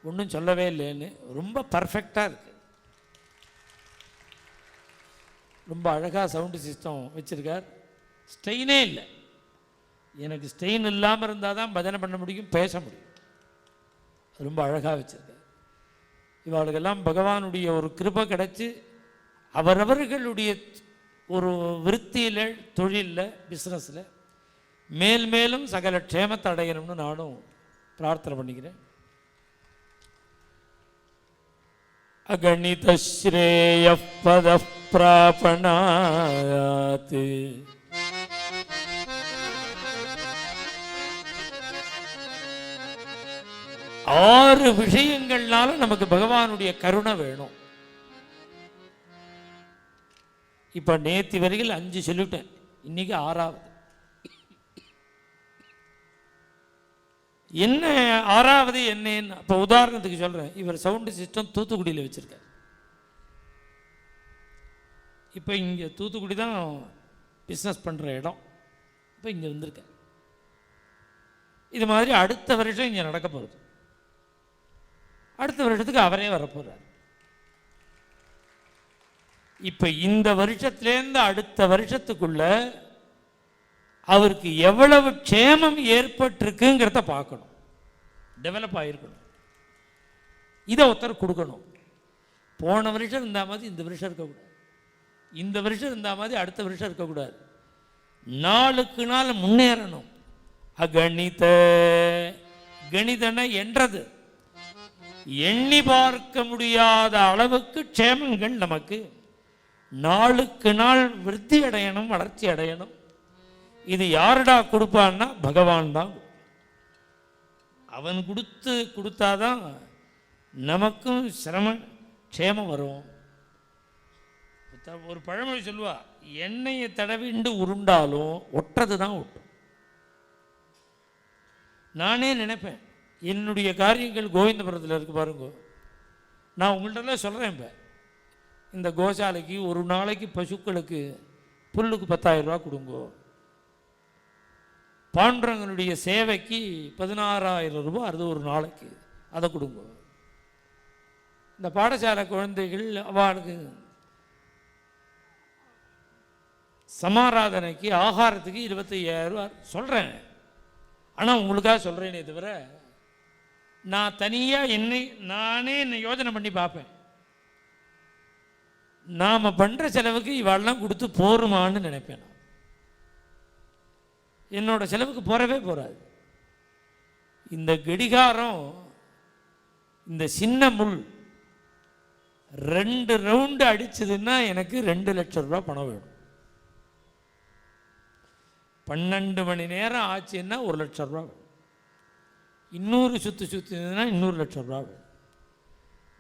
ஒன்றும் சொல்லவே இல்லைன்னு. ரொம்ப பர்ஃபெக்டாக இருக்குது, ரொம்ப அழகாக சவுண்டு சிஸ்டம் வச்சுருக்கார். ஸ்டெயினே இல்லை. எனக்கு ஸ்டெயின் இல்லாமல் இருந்தால் தான் பஜனை பண்ண முடியும், பேச முடியும். ரொம்ப அழகாக வச்சுருக்கார். இவர்களுக்கெல்லாம் பகவானுடைய ஒரு கிருபை கிடச்சி அவரவர்களுடைய ஒரு விருத்தியில், தொழிலில், பிஸ்னஸில் மேல் மேலும் சகல க்ஷேமத்தை அடையணும்னு நானும் பிரார்த்தனை பண்ணிக்கிறேன். அகணித ஸ்ரேய பத பிராபணாத் ஆறு விஷயங்கள்னால நமக்கு பகவானுடைய கருணை வேணும். இப்ப நேத்தி வரையில் 5 சொல்லிட்டேன், இன்னைக்கு 6வது. என்ன 6வது என்னன்னு இப்போ உதாரணத்துக்கு சொல்கிறேன். இவர் சவுண்டு சிஸ்டம் தூத்துக்குடியில் வச்சுருக்கார். இப்போ இங்கே தூத்துக்குடி தான் பிஸ்னஸ் பண்ணுற இடம். இப்போ இங்கே வந்திருக்கார். இது மாதிரி அடுத்த வருஷம் இங்கே நடக்க போகுது. அடுத்த வருஷத்துக்கு அவரே வரப்போகிறார். இப்போ இந்த வருஷத்துலேருந்து அடுத்த வருஷத்துக்குள்ள அவருக்கு எவ்வளவு க்ஷேமம் ஏற்பட்டிருக்குங்கிறத பார்க்கணும், டெவலப் ஆகிருக்கணும். இதை ஒருத்தர் கொடுக்கணும். போன வருஷம் இருந்தா மாதிரி இந்த வருஷம் இருக்கக்கூடாது, இந்த வருஷம் இருந்தா மாதிரி அடுத்த வருஷம் இருக்கக்கூடாது. நாளுக்கு நாள் முன்னேறணும். அகணித, கணிதன என்றது எண்ணி பார்க்க முடியாத அளவுக்கு க்ஷேமங்கள் நமக்கு நாளுக்கு நாள் விருத்தி அடையணும், வளர்ச்சி அடையணும். இது யாருடா கொடுப்பான்னா பகவான் தான். அவன் கொடுத்தாதான் நமக்கும் க்ஷேமம் வரும். ஒரு பழமொழி சொல்லுவா, எண்ணெயை தடவிண்டு உருண்டாலும் ஒட்டுறது தான் ஒட்டும். நானே நினைப்பேன், என்னுடைய காரியங்கள் கோவிந்தபுரத்தில் இருக்கு பாருங்க. நான் உங்கள்கிட்ட சொல்கிறேன், இப்போ இந்த கோசாலைக்கு ஒரு நாளைக்கு பசுக்களுக்கு புல்லுக்கு 10,000 ரூபா கொடுங்கோ, பாண்டுரங்கனுடைய சேவைக்கு 16,000 ரூபா அது ஒரு நாளைக்கு, அதை கொடுங்க. இந்த பாடசாலை குழந்தைகள் அவளுக்கு சமாராதனைக்கு ஆகாரத்துக்கு 25,000 ரூபா சொல்கிறேன். ஆனால் உங்களுக்காக சொல்கிறேனே தவிர நான் தனியாக நானே என்னை யோசனை பண்ணி பார்ப்பேன். நாம் பண்ணுற செலவுக்கு இவாளெல்லாம் கொடுத்து போருமான்னு நினைப்பேன். என்னோட செலவுக்கு போறவே போறாது. இந்த கடிகாரம், இந்த சின்ன முள் 2 ரவுண்டு அடிச்சதுன்னா எனக்கு 2 லட்சம் ரூபா பணம் வேணும். 12 மணி நேரம் ஆச்சுன்னா 1 லட்சம் ரூபா வேணும். இன்னொரு சுற்றுதுன்னா 200 லட்சம் ரூபா வேணும்.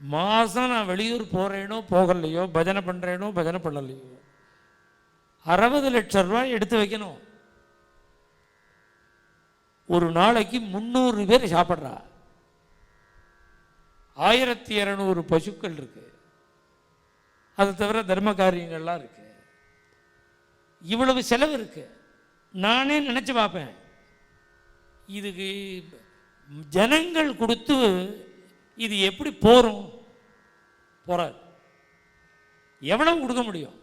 மாதம் நான் வெளியூர் போகிறேனோ போகலையோ, பஜனை பண்ணுறேனோ பஜனை பண்ணலையோ, 60 லட்சம் ரூபாய் எடுத்து வைக்கணும். ஒரு நாளைக்கு 300 பேர் சாப்பிட்றா. 1200 பசுக்கள் இருக்கு. அதை தவிர தர்ம காரியங்கள்லாம் இருக்கு. இவ்வளவு செலவு இருக்கு. நானே நினச்சி பார்ப்பேன், இதுக்கு ஜனங்கள் கொடுத்து இது எப்படி போகிறோம்? போறாது. எவ்வளவு கொடுக்க முடியும்?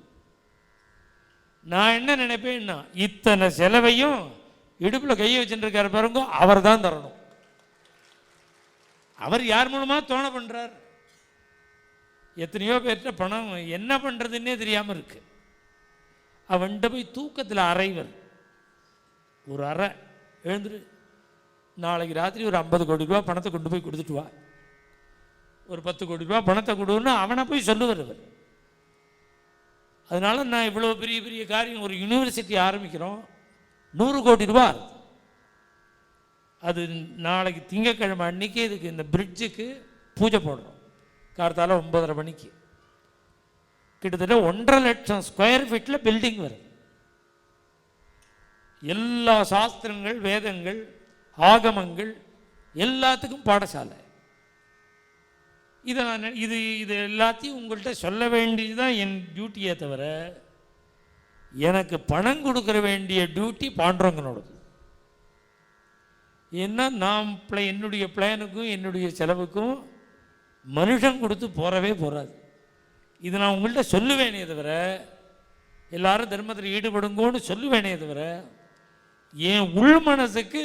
நான் என்ன நினைப்பேன்னா, இத்தனை செலவையும் இடுப்பில் கையை வச்சுருக்காரு பாருங்க, அவர் தான் தரணும். அவர் யார் மூலமாக தோண பண்ணுறார்? எத்தனையோ பேர்கிட்ட பணம் என்ன பண்ணுறதுன்னே தெரியாமல் இருக்கு. அவன்கிட்ட போய் தூக்கத்தில் அறைவர், ஒரு அறை எழுந்துரு, நாளைக்கு ராத்திரி ஒரு 50 கோடி ரூபா பணத்தை கொண்டு போய் கொடுத்துட்டு வா, ஒரு 10 கோடி ரூபா பணத்தை கொடுன்னு அவனை போய் சொல்லுவார் அவர். அதனால நான் இவ்வளோ பெரிய பெரிய காரியம், ஒரு யூனிவர்சிட்டி ஆரம்பிக்கிறோம், 100 கோடி ரூபா. அது நாளைக்கு திங்கக்கிழமை அன்னைக்கு இதுக்கு இந்த பிரிட்ஜுக்கு பூஜை போடுறோம். கார்த்தால 9:30 மணிக்கு. கிட்டத்தட்ட 1.5 லட்சம் ஸ்கொயர் ஃபீட்டில் பில்டிங் வருது. எல்லா சாஸ்திரங்கள், வேதங்கள், ஆகமங்கள் எல்லாத்துக்கும் பாடசாலை. இதை நான் இது எல்லாத்தையும் உங்கள்கிட்ட சொல்ல வேண்டியதுதான் என் டியூட்டியே தவிர, எனக்கு பணம் கொடுக்குற வேண்டிய டியூட்டி பாண்டுரங்கனோடது. ஏன்னா நான் என்னுடைய பிளானுக்கும் என்னுடைய செலவுக்கும் மனுஷன் கொடுத்து போறவே போகாது. இது நான் உங்கள்கிட்ட சொல்லுவேனே தவிர, எல்லாரும் தர்மத்தில் ஈடுபடுங்கோன்னு சொல்லுவேனே தவிர, என் உள் மனசுக்கு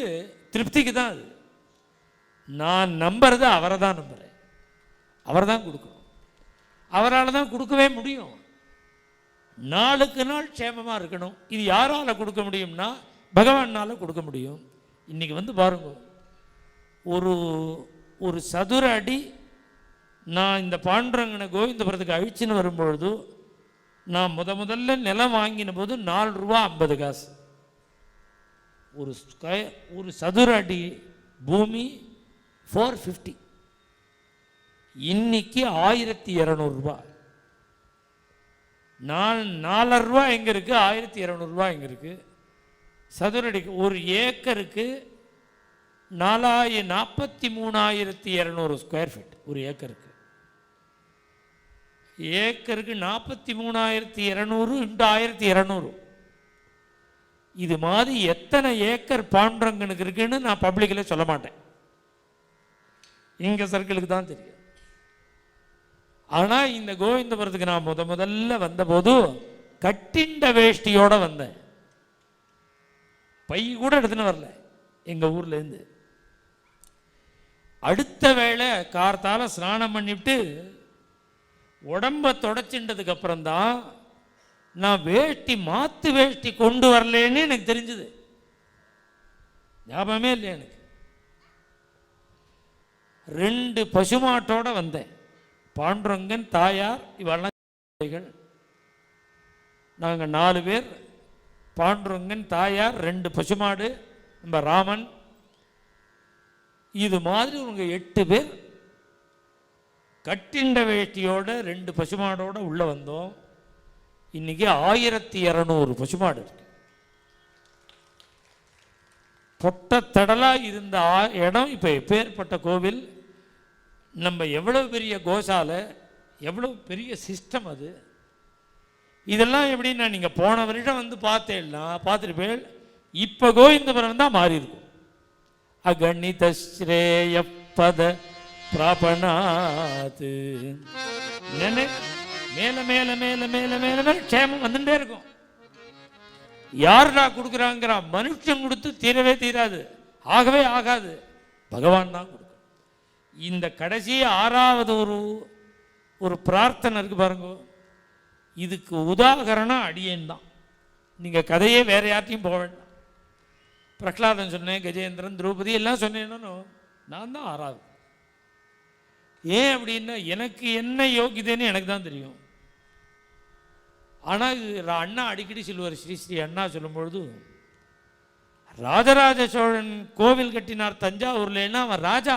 திருப்திக்கு தான் அது. நான் நம்புறது அவரை தான் நம்புகிறேன். அவர் தான் கொடுக்கணும். அவரால் தான் கொடுக்கவே முடியும். நாளுக்கு நாள் க்ஷேமமாக இருக்கணும். இது யாரால் கொடுக்க முடியும்னா பகவானால் கொடுக்க முடியும். இன்றைக்கி வந்து பாருங்க, ஒரு சதுர அடி நான் இந்த பாண்டுரங்கனை கோவிந்தபுரத்துக்கு அழிச்சுன்னு வரும்பொழுது, நான் முதல்ல நிலம் வாங்கின போது 4 ரூபா 50 காசு. ஒரு சதுர அடி பூமி 450. இன்னைக்கு 1200 ரூபா. 4.5 ரூபா எங்கே இருக்குது? 1200 ரூபா எங்கே இருக்குது? சதுரடிக்கு ஒரு ஏக்கருக்கு 43,200 ஸ்கொயர் ஃபீட். ஒரு ஏக்கருக்கு 43,200 × 1200. இது மாதிரி எத்தனை ஏக்கர் பாண்டுரங்கனுக்கு இருக்குன்னு நான் பப்ளிக்கில் சொல்ல மாட்டேன், இங்கே சர்க்கிளுக்கு தான் தெரியும். ஆனால் இந்த கோவிந்தபுரத்துக்கு நான் முதல்ல வந்தபோது கட்டிண்ட வேஷ்டியோடு வந்தேன். பை கூட எடுத்துன்னு வரல எங்கள் ஊர்லேருந்து. அடுத்த வேளை கார்த்தால ஸ்நானம் பண்ணிவிட்டு உடம்பை தொடச்சின்றதுக்கு அப்புறம்தான் நான் மாற்று வேஷ்டி கொண்டு வரலேன்னு எனக்கு தெரிஞ்சுது. ஞாபகமே இல்லை எனக்கு. 2 பசுமாட்டோட வந்தேன். பாண்டுரங்கன், தாயார், இவெல்லாம் நாங்கள் 4 பேர். பாண்டுரங்கன், தாயார், 2 பசுமாடு, நம்ம ராமன், இது மாதிரி உங்க 8 பேர் கட்டிண்ட வேட்டியோட 2 பசுமாடோட உள்ள வந்தோம். இன்னைக்கு 1200 பசுமாடு இருக்கு. பொட்டத்தடலா இருந்த இடம் இப்போ எப்பேற்பட்ட கோவில். நம்ம எவ்வளவு பெரிய கோசாலை, எவ்வளவு பெரிய சிஸ்டம் அது. இதெல்லாம் எப்படின்னா, நீங்கள் போன வருடம் வந்து பார்த்தேன்னா பார்த்துருப்பேன். இப்போ கோவிந்தபுரம் தான் மாறி இருக்கும். அகணித ஸ்ரேயப்பத பிராபணாத். மேல மேல மேல மேல மேல மேல க்ஷேமம் வந்துட்டே இருக்கும். யாருடா கொடுக்குறாங்கிற மனுஷன் கொடுத்து தீரவே தீராது, ஆகவே ஆகாது. பகவான் தான் கொடுக்கும். இந்த கடைசி 6வது ஒரு பிரார்த்தனை இருக்கு பாருங்க. இதுக்கு உதாகரணம் அடியேன் தான். நீங்கள் கதையே வேற யார்ட்டையும் போக வேண்டாம். பிரகலாதன் சொன்னேன், கஜேந்திரன், திரௌபதி எல்லாம் சொன்னேன்னு நான் தான் 6வது. ஏன் அப்படின்னா, எனக்கு என்ன யோகியதைன்னு எனக்கு தான் தெரியும். ஆனால் அண்ணா அடிக்கடி சொல்லுவார், ஸ்ரீ ஸ்ரீ அண்ணா சொல்லும்பொழுது, ராஜராஜ சோழன் கோவில் கட்டினார் தஞ்சாவூர்லன்னா அவன் ராஜா.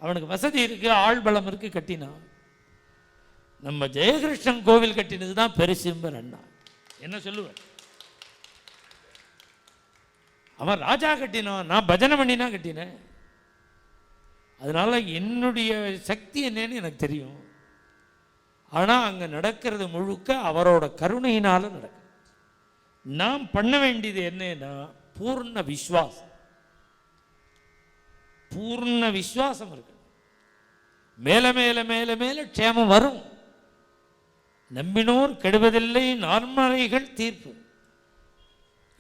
அவனுக்கு வசதி இருக்குது, ஆள் பலம் இருக்குது, கட்டினான். நம்ம ஜெயகிருஷ்ணன் கோவில் கட்டினது தான் பெருசும்பர் அண்ணா. என்ன சொல்லுவேன்? அவன் ராஜா கட்டினான், நான் பஜனை பண்ணினா கட்டினேன். அதனால என்னுடைய சக்தி என்னன்னு எனக்கு தெரியும். ஆனால் அங்கே நடக்கிறது முழுக்க அவரோட கருணையினால நடக்கும். நாம் பண்ண வேண்டியது என்னன்னா பூர்ண விஸ்வாசம். பூர்ண விஸ்வாசம் இருக்கு. மேல மேல மேல மேல க்ஷேமம் வரும். நம்பினோர் கெடுவதில்லை, நான்மறைகள் தீர்ப்பு.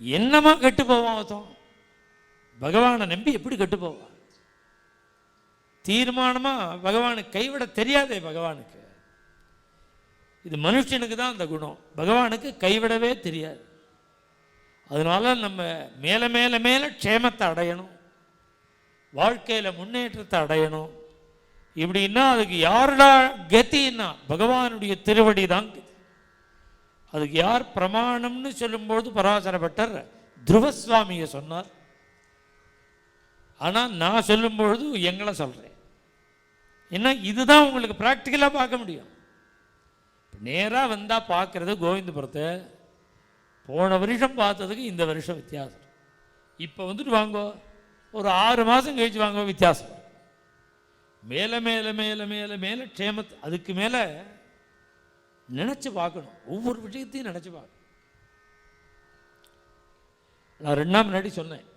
என்னமா கெட்டு போவான்? பகவானை நம்பி எப்படி கெட்டு போவான்? தீர்மானமா பகவானுக்கு கைவிட தெரியாதே. பகவானுக்கு இது மனுஷனுக்கு தான் அந்த குணம், பகவானுக்கு கைவிடவே தெரியாது. அதனால நம்ம மேல மேல மேல க்ஷேமத்தை அடையணும், வாழ்க்கையில் முன்னேற்றத்தை அடையணும். இப்படின்னா அதுக்கு யாருடா கத்தின்னா பகவானுடைய திருவடி தான். அதுக்கு யார் பிரமாணம்னு சொல்லும்போது பராசரப்பட்டர் துருவசுவாமியை சொன்னார். ஆனால் நான் சொல்லும்பொழுது எங்களை சொல்கிறேன். ஏன்னா இதுதான் உங்களுக்கு ப்ராக்டிக்கலாக பார்க்க முடியும். நேராக வந்தால் பார்க்குறது கோவிந்தபுரத்தை போன வருஷம் பார்த்ததுக்கு இந்த வருஷம் வித்தியாசம். இப்போ வந்துட்டு வாங்கோ, ஒரு 6 மாதம் கழிச்சு வாங்க, வித்தியாசம். மேலே மேலே மேலே மேலே மேலே க்ஷேமத்தை அதுக்கு மேலே நினச்சி பார்க்கணும். ஒவ்வொரு விஷயத்தையும் நினச்சி பார்க்கணும். நான் 2 நாள் முன்னாடி சொன்னேன்,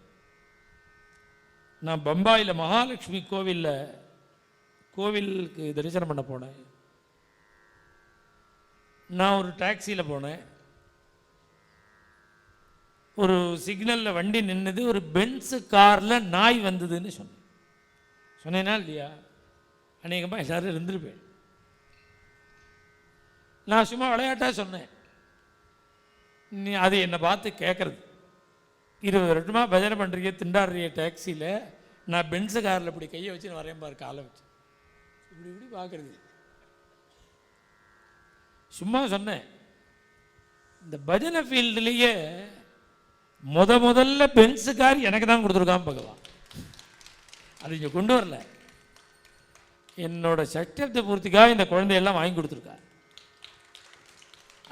நான் பம்பாயில் மகாலட்சுமி கோவிலுக்கு தரிசனம் பண்ண போனேன். நான் ஒரு டாக்ஸியில் போனேன். ஒரு சிக்னலில் வண்டி நின்றுது, ஒரு பென்ஸு காரில் நாய் வந்ததுன்னு சொன்னேன்னா இல்லையா? அநேகமாக எல்லாரும் இருந்துருப்பேன். நான் சும்மா விளையாட்டாக சொன்னேன். நீ அது என்னை பார்த்து கேட்குறது, 20 வருஷமாக பஜனை பண்ணுறீங்க, திண்டாடுறிய டாக்ஸியில், நான் பென்ஸு காரில் இப்படி கையை வச்சு வரேன் பாரு, காலை வச்சு இப்படி இப்படி பார்க்குறது. சும்மா சொன்னேன். இந்த பஜனை ஃபீல்டுலேயே முதல்ல பென்ஸு கார் எனக்கு தான் கொடுத்துருக்கான் பகவான். அது இங்கே கொண்டு வரல, என்னோட சட்டத்தை பூர்த்திக்காக இந்த குழந்தையெல்லாம் வாங்கி கொடுத்துருக்கா.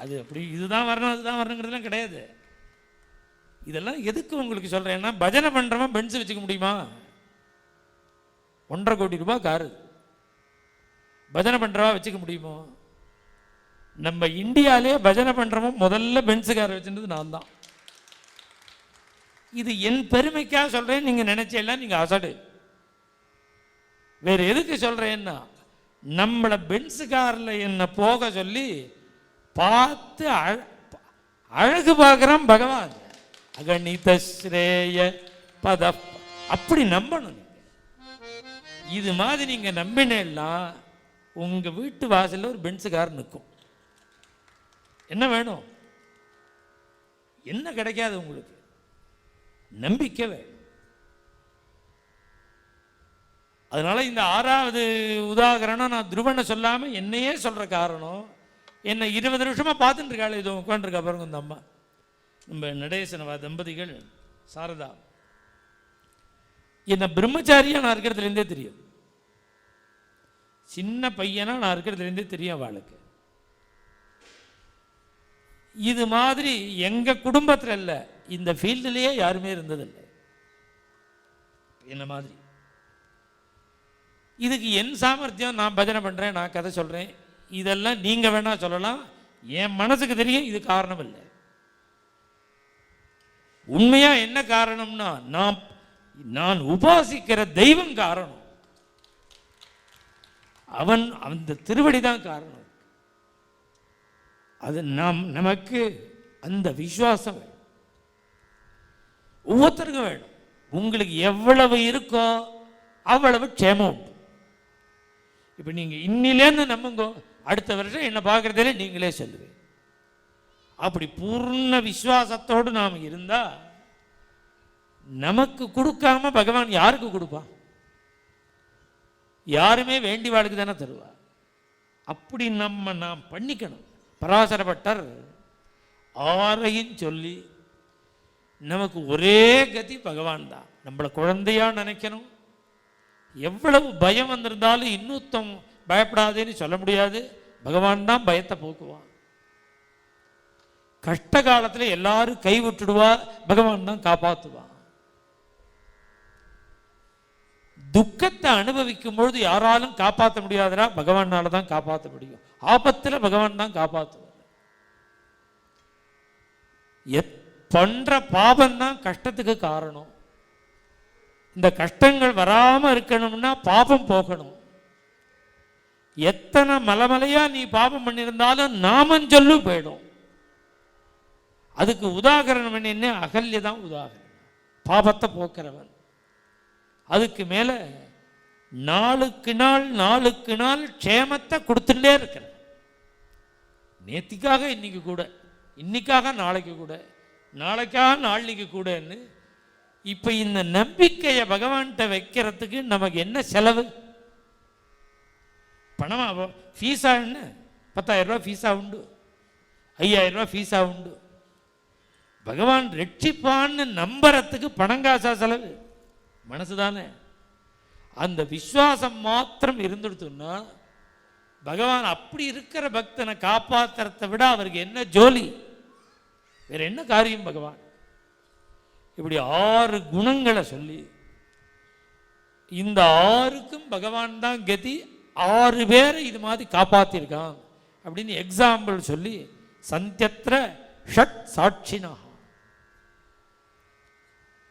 அது அப்படி இதுதான் வரணும் அதுதான் வரணுங்கிறதுலாம் கிடையாது. இதெல்லாம் எதுக்கு உங்களுக்கு சொல்கிறேன்னா, பஜனை பண்ணுறவன் பென்ஸ் வச்சுக்க முடியுமா? 1.5 கோடி ரூபாய் காரு பஜனை பண்ணுறவா வச்சுக்க முடியுமோ? நம்ம இந்தியாவிலே பஜனை பண்ணுறவன் முதல்ல பென்ஸு காரை வச்சுருந்தது நான் தான். இது என் பெருமைக்காக சொல்கிறேன். நீங்கள் நினைச்செல்லாம் நீங்கள் அசடு. வேறு எதுக்கு சொல்கிறேன்னா, நம்மளை பென்ஸு காரில் என்ன போக சொல்லி பார்த்து அழகு பார்க்குறான் பகவான். அகணித ஸ்ரேய பத அப்படி நம்பணும். இது மாதிரி நீங்கள் நம்பினேன்னா உங்கள் வீட்டு வாசலில் ஒரு பென்ஸு கார் நிற்கும். என்ன வேணும்? என்ன கிடைக்காது உங்களுக்கு? நம்பிக்கை வேணும். அதனால இந்த 6வது உதாகரணம் நான் துருவனை சொல்லாமல் என்னையே சொல்கிற காரணம், என்னை 20 வருஷமாக பார்த்துட்டு இருக்காள். இது உட்காந்துருக்கா பாருங்க இந்த அம்மா, நம்ம நடேசனவா தம்பதிகள் சாரதா. என்னை பிரம்மச்சாரியாக நான் இருக்கிறதுலேருந்தே தெரியும், சின்ன பையனா நான் இருக்கிறதுலேருந்தே தெரியும் அவளுக்கு. இது மாதிரி எங்கள் குடும்பத்தில் இல்லை, இந்த ஃபீல்டுலேயே யாருமே இருந்ததில்லை என்ன மாதிரி. இதுக்கு என் சாமர்த்தியம், நான் பஜனை பண்ணுறேன், நான் கதை சொல்கிறேன், இதெல்லாம் நீங்கள் வேணா சொல்லலாம். என் மனசுக்கு தெரியும் இது காரணம் இல்லை. உண்மையாக என்ன காரணம்னா, நான் உபாசிக்கிற தெய்வம் காரணம். அவன் அந்த திருவடி தான் காரணம். அது நமக்கு அந்த விசுவாசம் வேணும், ஒவ்வொருத்தருக்கும் வேணும். உங்களுக்கு எவ்வளவு இருக்கோ அவ்வளவு க்ஷேமம் உண்டு. இப்போ நீங்கள் இன்னிலேருந்து நம்புங்க, அடுத்த வருஷம் என்ன பார்க்குறதில்ல நீங்களே சொல்லுவேன். அப்படி பூர்ண விசுவாசத்தோடு நாம் இருந்தால் நமக்கு கொடுக்காம பகவான் யாருக்கு கொடுப்பான்? யாருமே வேண்டி வாழ்க்கை தானே தருவார். அப்படி நாம் பண்ணிக்கணும். பராசரப்பட்டர் 6ஐயும் சொல்லி நமக்கு ஒரே கதி பகவான் தான். நம்மளை குழந்தையா நினைக்கணும், எவ்வளவு பயம் வந்திருந்தாலும் இன்னொருத்தம் பயப்படாதேன்னு சொல்ல முடியாது. பகவான் தான் பயத்தை போக்குவான். கஷ்ட காலத்தில் எல்லாரும் கைவிட்டுடுவா, பகவான் தான் காப்பாற்றுவான். துக்கத்தை அனுபவிக்கும் பொழுது யாராலும் காப்பாற்ற முடியாதரா, பகவானால தான் காப்பாற்ற முடியும். ஆபத்தில் பகவான் தான் காப்பாற்றுவார். பண்ற பாபம் தான் கஷ்டத்துக்கு காரணம். இந்த கஷ்டங்கள் வராமல் இருக்கணும்னா பாபம் போகணும். எத்தனை மலைமலையா நீ பாபம் பண்ணியிருந்தாலும் நாமம் சொல்லு போயிடும். அதுக்கு உதாகரணம் என்ன? அகல்ய தான் உதாகரணம். பாபத்தை போக்குறவன். அதுக்கு மேல நாளுக்கு நாள் நாளுக்கு நாள் க்ஷேமத்தை கொடுத்துட்டே இருக்கிற. நேத்திக்காக இன்னைக்கு கூட, இன்னைக்காக நாளைக்கு கூட, நாளைக்காக நாளைக்கு கூடன்னு இப்போ இந்த நம்பிக்கையை பகவான்கிட்ட வைக்கிறதுக்கு நமக்கு என்ன செலவு? பணமா? ஃபீஸா என்ன? 10,000 ரூபா ஃபீஸா உண்டு, 5,000 ரூபா ஃபீஸா உண்டு. பகவான் ரட்சிப்பான்னு நம்புறதுக்கு பணங்காசா செலவு? மனசு தானே. அந்த விசுவாசம் மாத்திரம் இருந்துடுத்துன்னா பகவான் அப்படி இருக்கிற பக்தனை காப்பாற்றுறதை விட அவருக்கு என்ன ஜோலி, வேற என்ன காரியம்? பகவான் இப்படி 6 குணங்களை சொல்லி இந்த 6க்கும் பகவான் தான் கதி, 6 பேரை இது மாதிரி காப்பாற்றிருக்கான் அப்படின்னு எக்ஸாம்பிள் சொல்லி சந்தியத்திர ஷட் சாட்சினா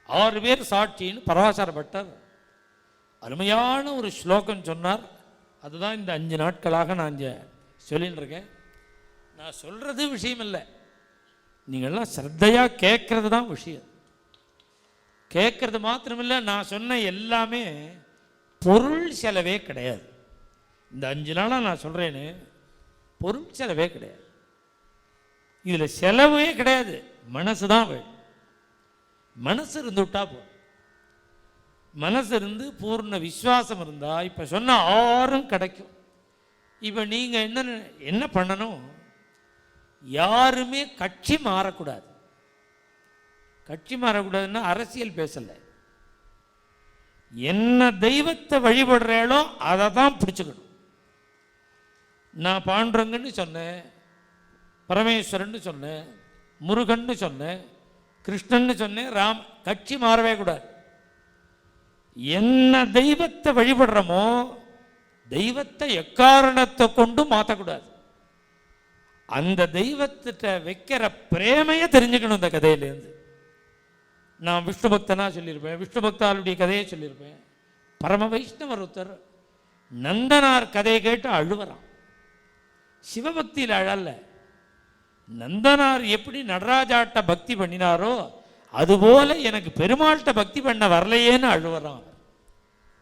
6 பேர் சாட்சின்னு பராசர பட்டர் அருமையான ஒரு ஸ்லோகம் சொன்னார். அதுதான் இந்த 5 நாட்களாக நான் இங்கே சொல்லின்னு இருக்கேன். நான் சொல்றது விஷயம் இல்லை, நீங்கள்லாம் ஸ்ரத்தையாக கேட்கறது தான் விஷயம். கேட்கறது மாத்திரமில்லை, நான் சொன்ன எல்லாமே பொருள் செலவே கிடையாது. இந்த 5 நாளாக நான் சொல்கிறேன்னு பொருள் செலவே கிடையாது. இதில் செலவே கிடையாது, மனசு தான் வேணும். மனசு இருந்துவிட்டா போதும். மனசு இருந்து பூர்ண விசுவாசம் இருந்தால் இப்போ சொன்ன 6ம் கிடைக்கும். இப்போ நீங்கள் என்ன பண்ணணும்? யாருமே கட்சி மாறக்கூடாது. கட்சி மாறக்கூடாதுன்னா அரசியல் பேசலை. என்ன தெய்வத்தை வழிபடுறாளோ அதை தான் பிடிச்சுக்கணும். நான் பாண்டுரங்கன்னு சொன்னேன், பரமேஸ்வரன் சொன்னேன், முருகன்னு சொன்னேன், கிருஷ்ணன்னு சொன்னேன், ராம். கட்சி மாறவே கூடாது. என்ன தெய்வத்தை வழிபடுறோமோ தெய்வத்தை எக்காரணத்தை கொண்டு மாற்றக்கூடாது. அந்த தெய்வத்திட்ட வைக்கிற பிரேமையை தெரிஞ்சுக்கணும். இந்த கதையிலேருந்து நான் விஷ்ணு பக்தனா சொல்லியிருப்பேன், விஷ்ணு பக்தாளுடைய கதையை சொல்லியிருப்பேன். பரம வைஷ்ணவர் ஒருத்தர் நந்தனார் கதையை கேட்டு அழுவறான். சிவபக்தியில் அழல்ல, நந்தனார் எப்படி நடராஜாட்ட பக்தி பண்ணினாரோ அதுபோல எனக்கு பெருமாள்கிட்ட பக்தி பண்ண வரலையேன்னு அழுவறான்.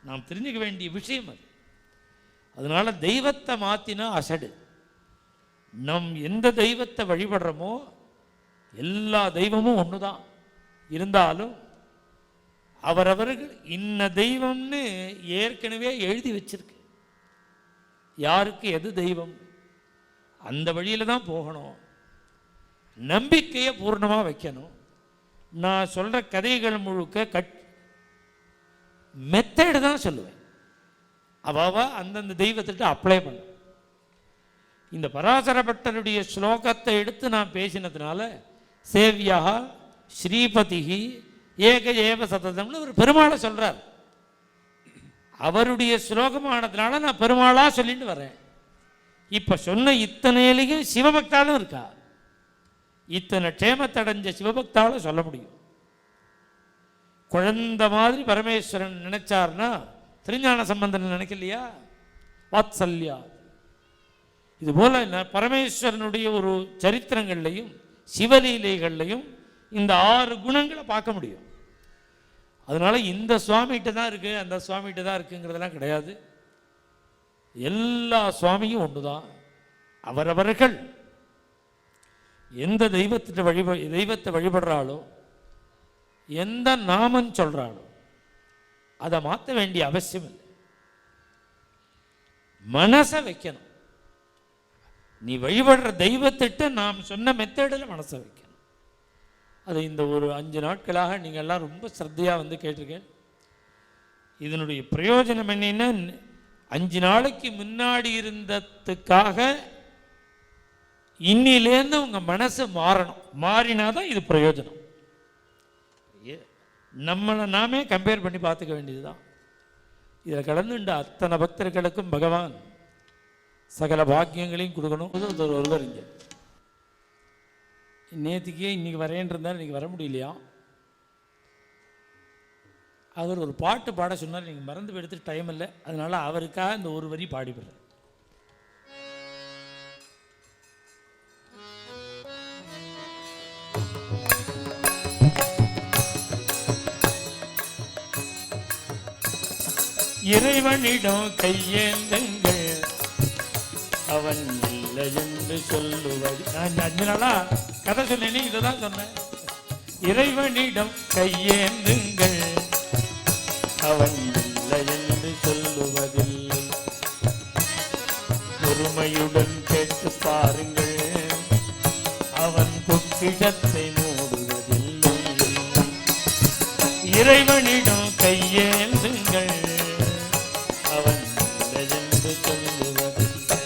நாம் தெரிஞ்சுக்க வேண்டிய விஷயம் அது. அதனால தெய்வத்தை மாத்தினா அசடு. நம் எந்த தெய்வத்தை வழிபடுறோமோ எல்லா தெய்வமும் ஒன்று தான். இருந்தாலும் அவரவர்கள் இன்ன தெய்வம்னு ஏற்கனவே எழுதி வச்சிருக்கு. யாருக்கு எது தெய்வம் அந்த வழியில் தான் போகணும். நம்பிக்கையை பூர்ணமாக வைக்கணும். நான் சொல்கிற கதைகள் முழுக்க மெத்தடு தான் சொல்லுவேன். அவ அந்தந்த தெய்வத்திட்ட அப்ளை பண்ண. இந்த பராசர பட்டருடைய ஸ்லோகத்தை எடுத்து நான் பேசினதுனால சேவியா ஸ்ரீபதிகி ஏக ஏவ சததம்னு ஒரு பெருமாளை சொல்கிறார். அவருடைய ஸ்லோகமானதுனால நான் பெருமாளாக சொல்லிட்டு வரேன். இப்போ சொன்ன இத்தனையிலையும் சிவபக்தாலும் இருக்கா. இத்தனை க்ஷேமத்தடைஞ்ச சிவபக்தாலும் சொல்ல முடியும். குழந்தை மாதிரி பரமேஸ்வரன் நினைச்சார்னா திருஞான சம்பந்தன் நினைக்கலையா? வாத்சல்யா. இதுபோல் பரமேஸ்வரனுடைய ஒரு சரித்திரங்கள்லையும் சிவலீலைகள்லையும் இந்த 6 குணங்களை பார்க்க முடியும். அதனால இந்த சுவாமிகிட்ட தான் இருக்கு, அந்த சுவாமிகிட்ட தான் இருக்குங்கிறதெல்லாம் கிடையாது. எல்லா சுவாமியும் ஒன்று தான். அவரவர்கள் எந்த தெய்வத்தை வழிபடுறாளோ எந்த நாமம் சொல்றாளோ அதை மாற்ற வேண்டிய அவசியம் இல்லை. மனசை வைக்கணும். நீ வழிபடுற தெய்வத்திட்ட நாம் சொன்ன மெத்தடில் மனசை வைக்கணும். அது இந்த ஒரு 5 நாட்களாக நீங்கள் எல்லாம் ரொம்ப ஸ்ரத்தையாக வந்து கேட்டிருக்கேன். இதனுடைய பிரயோஜனம் என்னன்னா, 5 நாளைக்கு முன்னாடி இருந்ததுக்காக இன்னிலேருந்து உங்க மனசு மாறணும். மாறினாதான் இது பிரயோஜனம். நம்மளை நாமே கம்பேர் பண்ணி பார்த்துக்க வேண்டியதுதான். இதில் கலந்துண்ட அத்தனை பக்தர்களுக்கும் பகவான் சகல பாக்கியங்களையும் கொடுக்கணும். ஒருவர் இங்கே நேற்றுக்கே இன்னைக்கு வரேன் இருந்தார், இன்னைக்கு வர முடியலையா. அவர் ஒரு பாட்டு பாட சொன்னார், நீங்கள் மறந்து எடுத்து டைம் இல்லை, அதனால அவருக்காக இந்த ஒரு வரி பாடிப்படுறார். இறைவனிடம் கையேந்துங்கள், அவன் இல்லை என்று சொல்லுவது. நான் 5 நாளா கதை சொன்னேனே, இதை தான் சொன்னேன். இறைவனிடம் கையேந்துங்கள், அவன் இல்லை என்று சொல்லுவதில்லை. பொறுமையுடன் கேட்டு பாருங்கள், அவன் பொக்கிஷத்தை மூடுவதில்லை. இறைவனிடம் கையேந்துங்கள், அவன் இல்லை என்று சொல்லுவதில்லை.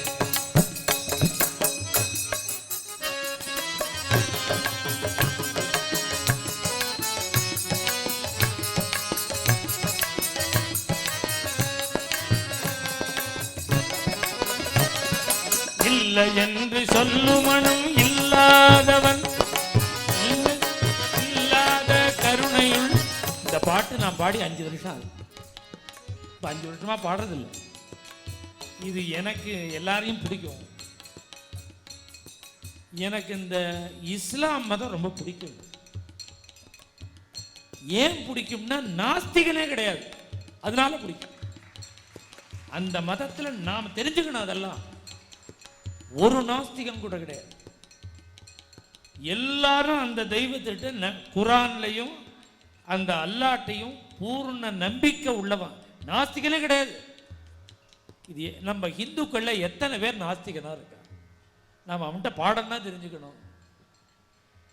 இல்லை என்று சொல்லும் மனம் இல்லாதவன், இல்லாத கருணையுள். இந்த பாட்டு நான் பாடி 5 வருஷம் ஆகுது. இப்போ 5 வருஷமா பாடுறதில்லை. இது எனக்கு எல்லாரையும் பிடிக்கும். எனக்கு இந்த இஸ்லாம் மதம் ரொம்ப பிடிக்கும். ஏன் பிடிக்கும்னா, நாஸ்திகனே கிடையாது, அதனால பிடிக்கும். அந்த மதத்தில் நாம் தெரிஞ்சுக்கணும். அதெல்லாம் ஒரு நாஸ்திகம் கூட கிடையாது. எல்லாரும் அந்த தெய்வத்திட்ட குரான்லையும் அந்த அல்லாட்டையும் பூர்ண நம்பிக்கை உள்ளவன். நாஸ்திகனே கிடையாது. இது நம்ம ஹிந்துக்கள்ல எத்தனை பேர் நாஸ்திகனா இருக்கா? நாம் அவன்கிட்ட பாடம்னா தெரிஞ்சுக்கணும்.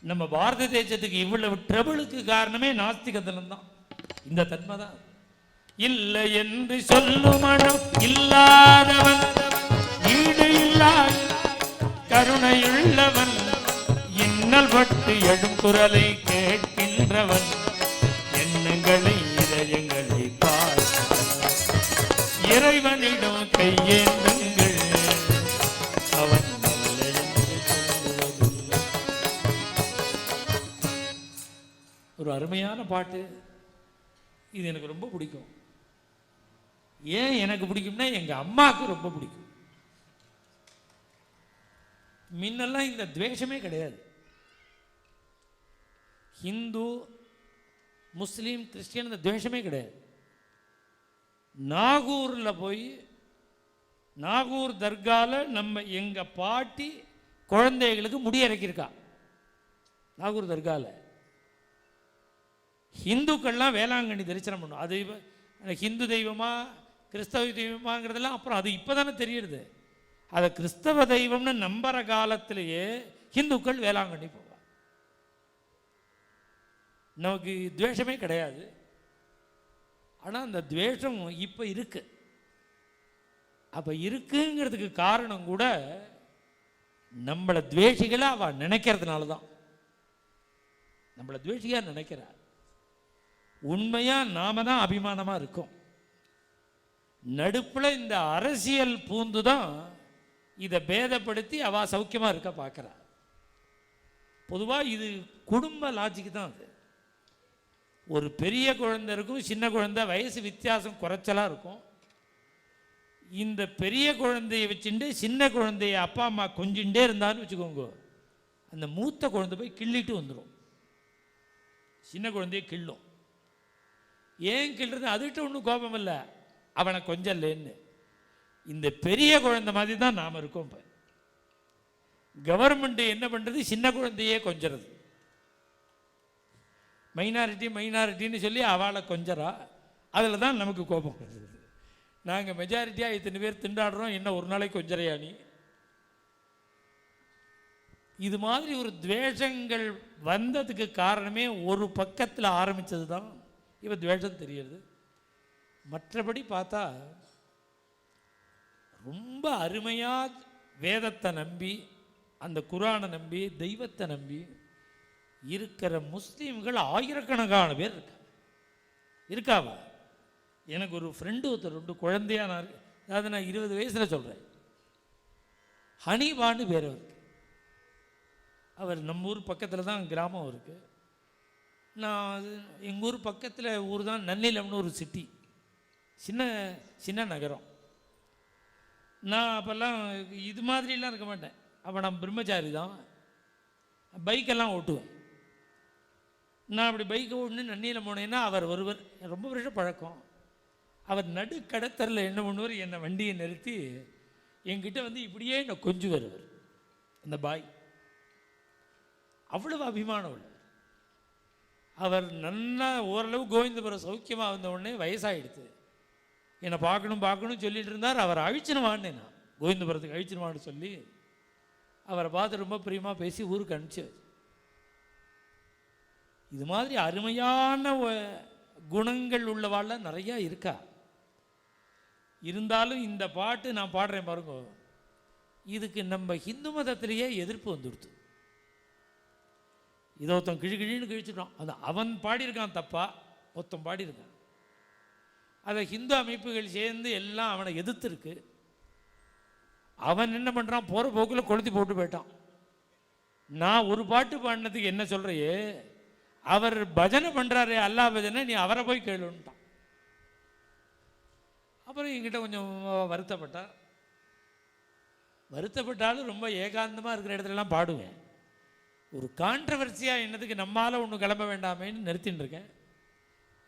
நம்ம பாரத தேசத்துக்கு இவ்வளவு ட்ரபிளுக்கு காரணமே நாஸ்திகத்தினம் தான். இந்த தன்மை தான். இல்லை என்று சொல்லும் மனம் இல்லாதவன், ஈடு இல்லாத கருணையுள்ளவன், இன்னல் பட்டு எழும் குரலை கேட்கின்றவன், எண்ணங்களை இதயங்களை பார். இறைவனிடம் கையேந்துங்கள், அவன் இல்லை என்று சொல்லுவதில்லை. ஒரு அருமையான பாட்டு இது. எனக்கு ரொம்ப பிடிக்கும். ஏன் எனக்கு பிடிக்கும்னா, எங்க அம்மாவுக்கு ரொம்ப பிடிக்கும். முன்னெல்லாம் இந்த துவேஷமே கிடையாது. ஹிந்து முஸ்லீம் கிறிஸ்டியன் இந்த துவேஷமே கிடையாது. நாகூரில் போய் நாகூர் தர்காவில் நம்ம எங்கள் பாட்டி குழந்தைகளுக்கு முடி இறக்கியிருக்கா. நாகூர் தர்காவில் ஹிந்துக்கள்லாம் வேளாங்கண்ணி தரிசனம் பண்ணும். அது ஹிந்து தெய்வமா கிறிஸ்தவ தெய்வமாங்கிறதெல்லாம் அப்புறம் அது இப்போ தானே தெரியுது. அதை கிறிஸ்தவ தெய்வம்னு நம்புற காலத்திலேயே ஹிந்துக்கள் வேளாங்கண்ணி போவாங்க. நமக்கு துவேஷமே கிடையாது. ஆனால் அந்த துவேஷம் இப்போ இருக்கு. அப்போ இருக்குங்கிறதுக்கு காரணம் கூட நம்மளை துவேஷிகளை அவள் நினைக்கிறதுனால தான். நம்மளை துவேஷியாக நினைக்கிறா. உண்மையாக நாம தான் அபிமானமாக இருக்கோம். நடுப்புல இந்த அரசியல் பூந்து தான் இதை பேதப்படுத்தி அவ சௌக்கியமாக இருக்க பார்க்குறா. பொதுவாக இது குடும்ப லாஜிக்கு தான். அது ஒரு பெரிய குழந்தை இருக்கும், சின்ன குழந்தை, வயசு வித்தியாசம் குறைச்சலாக இருக்கும். இந்த பெரிய குழந்தைய வச்சுட்டு சின்ன குழந்தைய அப்பா அம்மா கொஞ்சிண்டே இருந்தான்னு வச்சுக்கோங்க, அந்த மூத்த குழந்தை போய் கிள்ளிட்டு வந்துடும். சின்ன குழந்தைய கிள்ளும். ஏன் கிள்றது? அதுகிட்ட ஒன்றும் கோபம் இல்லை, அவனை கொஞ்சம் இல்லைன்னு. இந்த பெரிய குழந்தை மாதிரி தான் நாம் இருக்கோம். இப்போ கவர்மெண்ட் என்ன பண்ணுறது? சின்ன குழந்தையே கொஞ்சறது. மைனாரிட்டின்னு சொல்லி அவளை கொஞ்சறா. அதில் தான் நமக்கு கோபம் வருது. நாங்கள் மெஜாரிட்டியாக இத்தனை பேர் திண்டாடுறோம், என்ன ஒரு நாளைக்கு கொஞ்சறையா நீ? இது மாதிரி ஒரு துவேஷங்கள் வந்ததுக்கு காரணமே ஒரு பக்கத்தில் ஆரம்பித்தது தான் இப்போ துவேஷம் தெரியுது. மற்றபடி பார்த்தா ரொம்ப அருமையாக வேதத்தை நம்பி, அந்த குரானை நம்பி, தெய்வத்தை நம்பி இருக்கிற முஸ்லீம்கள் ஆயிரக்கணக்கான பேர் இருக்காவா. எனக்கு ஒரு ஃப்ரெண்டு ஒருத்தர் ரெண்டு குழந்தையா, அதாவது நான் 20 வயசில் சொல்கிறேன், ஹனிபான்னு பேர் அவருக்கு. அவர் நம்ம ஊர் பக்கத்தில் தான் கிராமம் இருக்குது. நான் எங்கள் ஊர் பக்கத்தில் ஊர் தான் நன்னிலம்னு ஒரு சிட்டி, சின்ன சின்ன நகரம். நான் அப்போல்லாம் இது மாதிரிலாம் இருக்க மாட்டேன். அப்போ நான் பிரம்மச்சாரி தான், பைக்கெல்லாம் ஓட்டுவேன். நான் அப்படி பைக்கை ஓட்டுன்னு நன்னியில் போனேன்னா அவர் ஒருவர் ரொம்ப வருஷம் பழக்கம். அவர் நடு கடத்தரில் என்ன பண்ணுவார், என்னை வண்டியை நிறுத்தி என்கிட்ட வந்து இப்படியே என்னை கொஞ்சம் வருவார். அந்த பாய் அவ்வளவு அபிமானம் உள்ளவர். அவர் நல்லா ஓரளவு கோவிந்தபுரம் சௌக்கியமாக வந்த உடனே வயசாகிடுது. என்னை பார்க்கணும் சொல்லிட்டு இருந்தார். அவர் அழிச்சினுவான்னு, நான் கோவிந்தபுரத்துக்கு அழிச்சினுவான்னு சொல்லி அவரை பார்த்து ரொம்ப பிரியமாக பேசி ஊருக்கு அனுப்பிச்சு. இது மாதிரி அருமையான குணங்கள் உள்ளவாள் நிறையா இருக்கா. இருந்தாலும் இந்த பாட்டு நான் பாடுறேன் பாருங்க, இதுக்கு நம்ம ஹிந்து மதத்திலேயே எதிர்ப்பு வந்துடுது. இதை ஒருத்தன் கிழின்னு கிழிச்சிட்டான். அது அவன் பாடியிருக்கான் தப்பா, ஒருத்தன் பாடியிருக்கான். அதை ஹிந்து அமைப்புகள் சேர்ந்து எல்லாம் அவனை எதிர்த்துருக்கு. அவன் என்ன பண்ணுறான், போகிற போக்கில் கொளுத்தி போட்டு போயிட்டான். நான் ஒரு பாட்டு பாடினதுக்கு என்ன சொல்கிறையே, அவர் பஜனை பண்ணுறாரு, அல்லா பஜனை, நீ அவரை போய் கேளுன்ட்டான். அப்புறம் என்கிட்ட கொஞ்சம் வருத்தப்பட்டாலும் ரொம்ப ஏகாந்தமாக இருக்கிற இடத்துலலாம் பாடுவேன். ஒரு கான்ட்ரவர்சியாக என்னதுக்கு நம்மால் ஒன்று கிளம்ப வேண்டாமேன்னு நிறுத்தின்னு இருக்கேன்.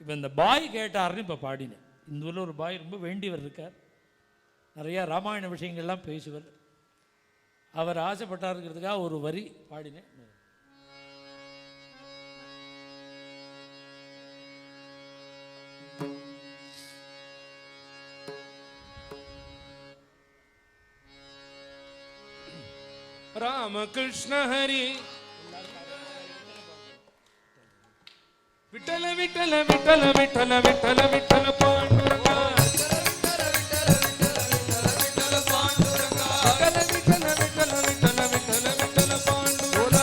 இப்போ இந்த பாய் கேட்டார்னு இப்போ பாடினேன். இந்த ஊரில் ஒரு பாய் ரொம்ப வேண்டியவர் இருக்கார், நிறையா ராமாயண விஷயங்கள்லாம் பேசுவார். அவர் ஆசைப்பட்டாருங்கிறதுக்காக ஒரு வரி பாடினேன். ராமகிருஷ்ண ஹரி விட்டல விட்டல விட்டல விட்டல விட்டல விட்டல பாண்டுரங்கா விட்டல விட்டல விட்டல விட்டல பாண்டுரங்கா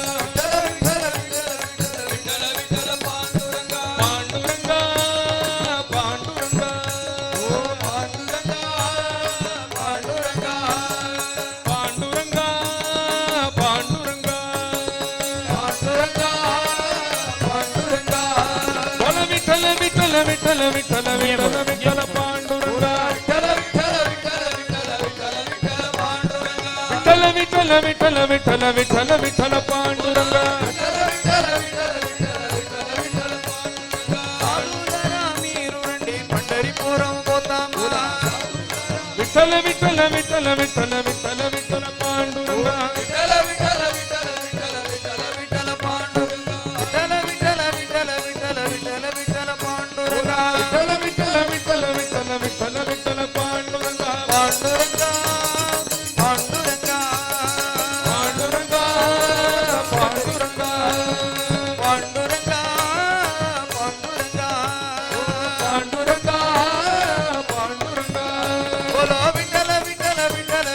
விட்டல விட்டல விட்டல விட்டல விட்டல விட்டல பாண்டுரங்கா விட்டல விட்டல விட்டல விட்டல விட்டல விட்டல பாண்டுரங்கா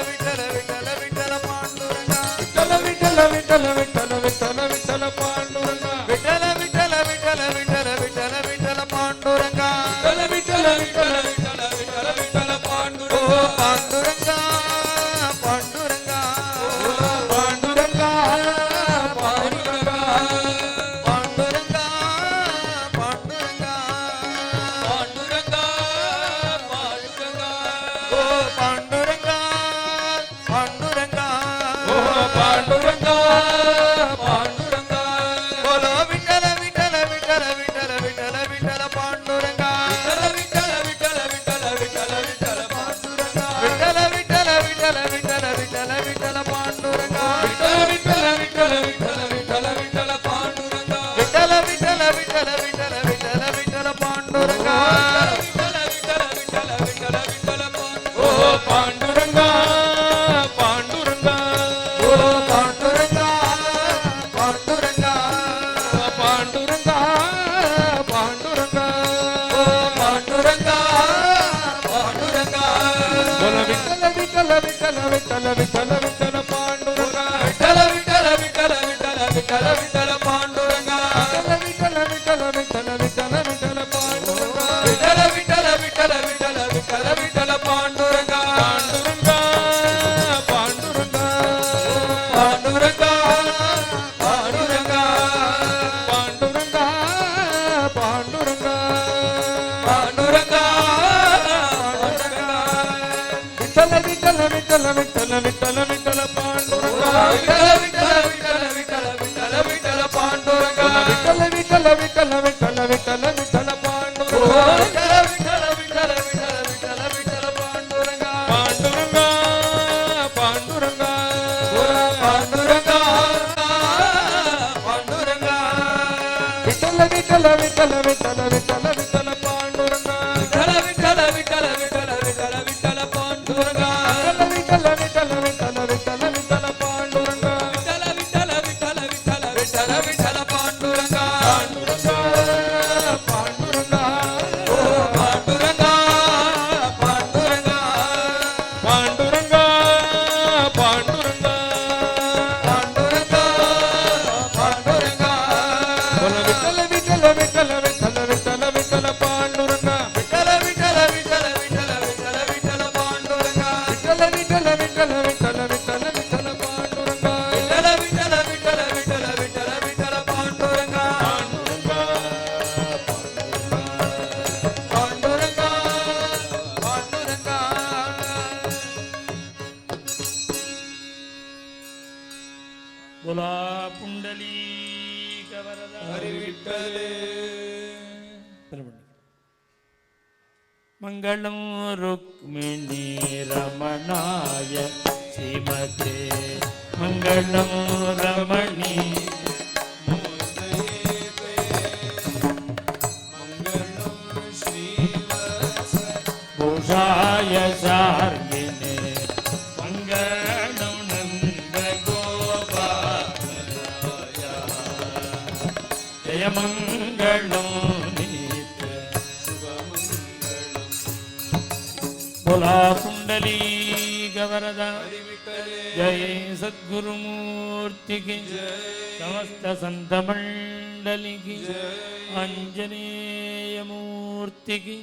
விட்டல விட்டல விட்டல விட்டல விட்டல விட்டல பாண்டுரங்கா விட்டல விட்டல விட்டல விட்டல விட்டல விட்டல பாண்டுரங்கா விட்டல விட்டல விட்டல விட்டல விட்டல பாண்டுரங்கா விட்டல விட்டல விட்டல விட்டல விட்டல விட்டல பாண்டுரங்கா பாண்டுரங்கா பாண்டுரங்கா பாண்டுரங்கா பாண்டுரங்கா பாண்டுரங்கா பாண்டுரங்கா விட்டல விட்டல விட்டல விட்டல விட்டல விட்டல பாண்டுரங்கா விட்டல விட்டல விட்டல விட்டல விட்டல விட்டல பாண்டுரங்கா விட்டல விட்டல விட்டல விட்டல விட்டல விட்டல பாண்டுரங்கா விட்டல விட்டல விட்டல விட்டல விட்டல விட்டல பாண்டுரங்கா பாண்டுரங்கா பாண்டுரங்கா பாண்டுரங்கா பாண்டுரங்கா விட்டல விட்டல விட்டல விட்டல விட்டல விட்டல பாண்டுரங்கா விட்டல விட்டல விட்டல விட்டல விட்டல விட்டல பாண்டுரங்கா விட்டல விட்டல விட்டல விட்டல விட்டல பாண்டுரங்கா விட்டல விட்டல விட்டல விட்டல விட்டல விட்டல பாண்டுரங்கா பாண்டுரங்கா பாண்டுரங்கா பாண்டுரங்கா பாண்டுரங்கா பாண்டுரங்கா பாண்டுரங்கா பாண்டுரங்கா விட்டல விட்டல விட்டல விட்டல விட்டல விட்டல பாண்டுரங்கா விட்டல விட்டல விட்டல விட்டல விட்டல விட்டல பாண்டுரங்கா விட்டல விட்டல விட்டல விட்டல விட்டல விட்டல பாண்டுரங்கா விட்டல விட்டல விட்டல விட்டல விட்டல விட்டல பாண்டுரங்கா பாண்டுரங்கா பாண்டுரங்கா बोला पुंडली कवरदा हरिविठ्ठले मंगलम रुक्मिणी रमणाय श्रीमते मंगलम रमणी भूषाय शार्गिने मंगलम नंद गोपालय जय मंगलम बोला कुंडली गवरदा जय सद्गुरुमूर्ति की समस्त संत मंडली की आंजनेय मूर्ति की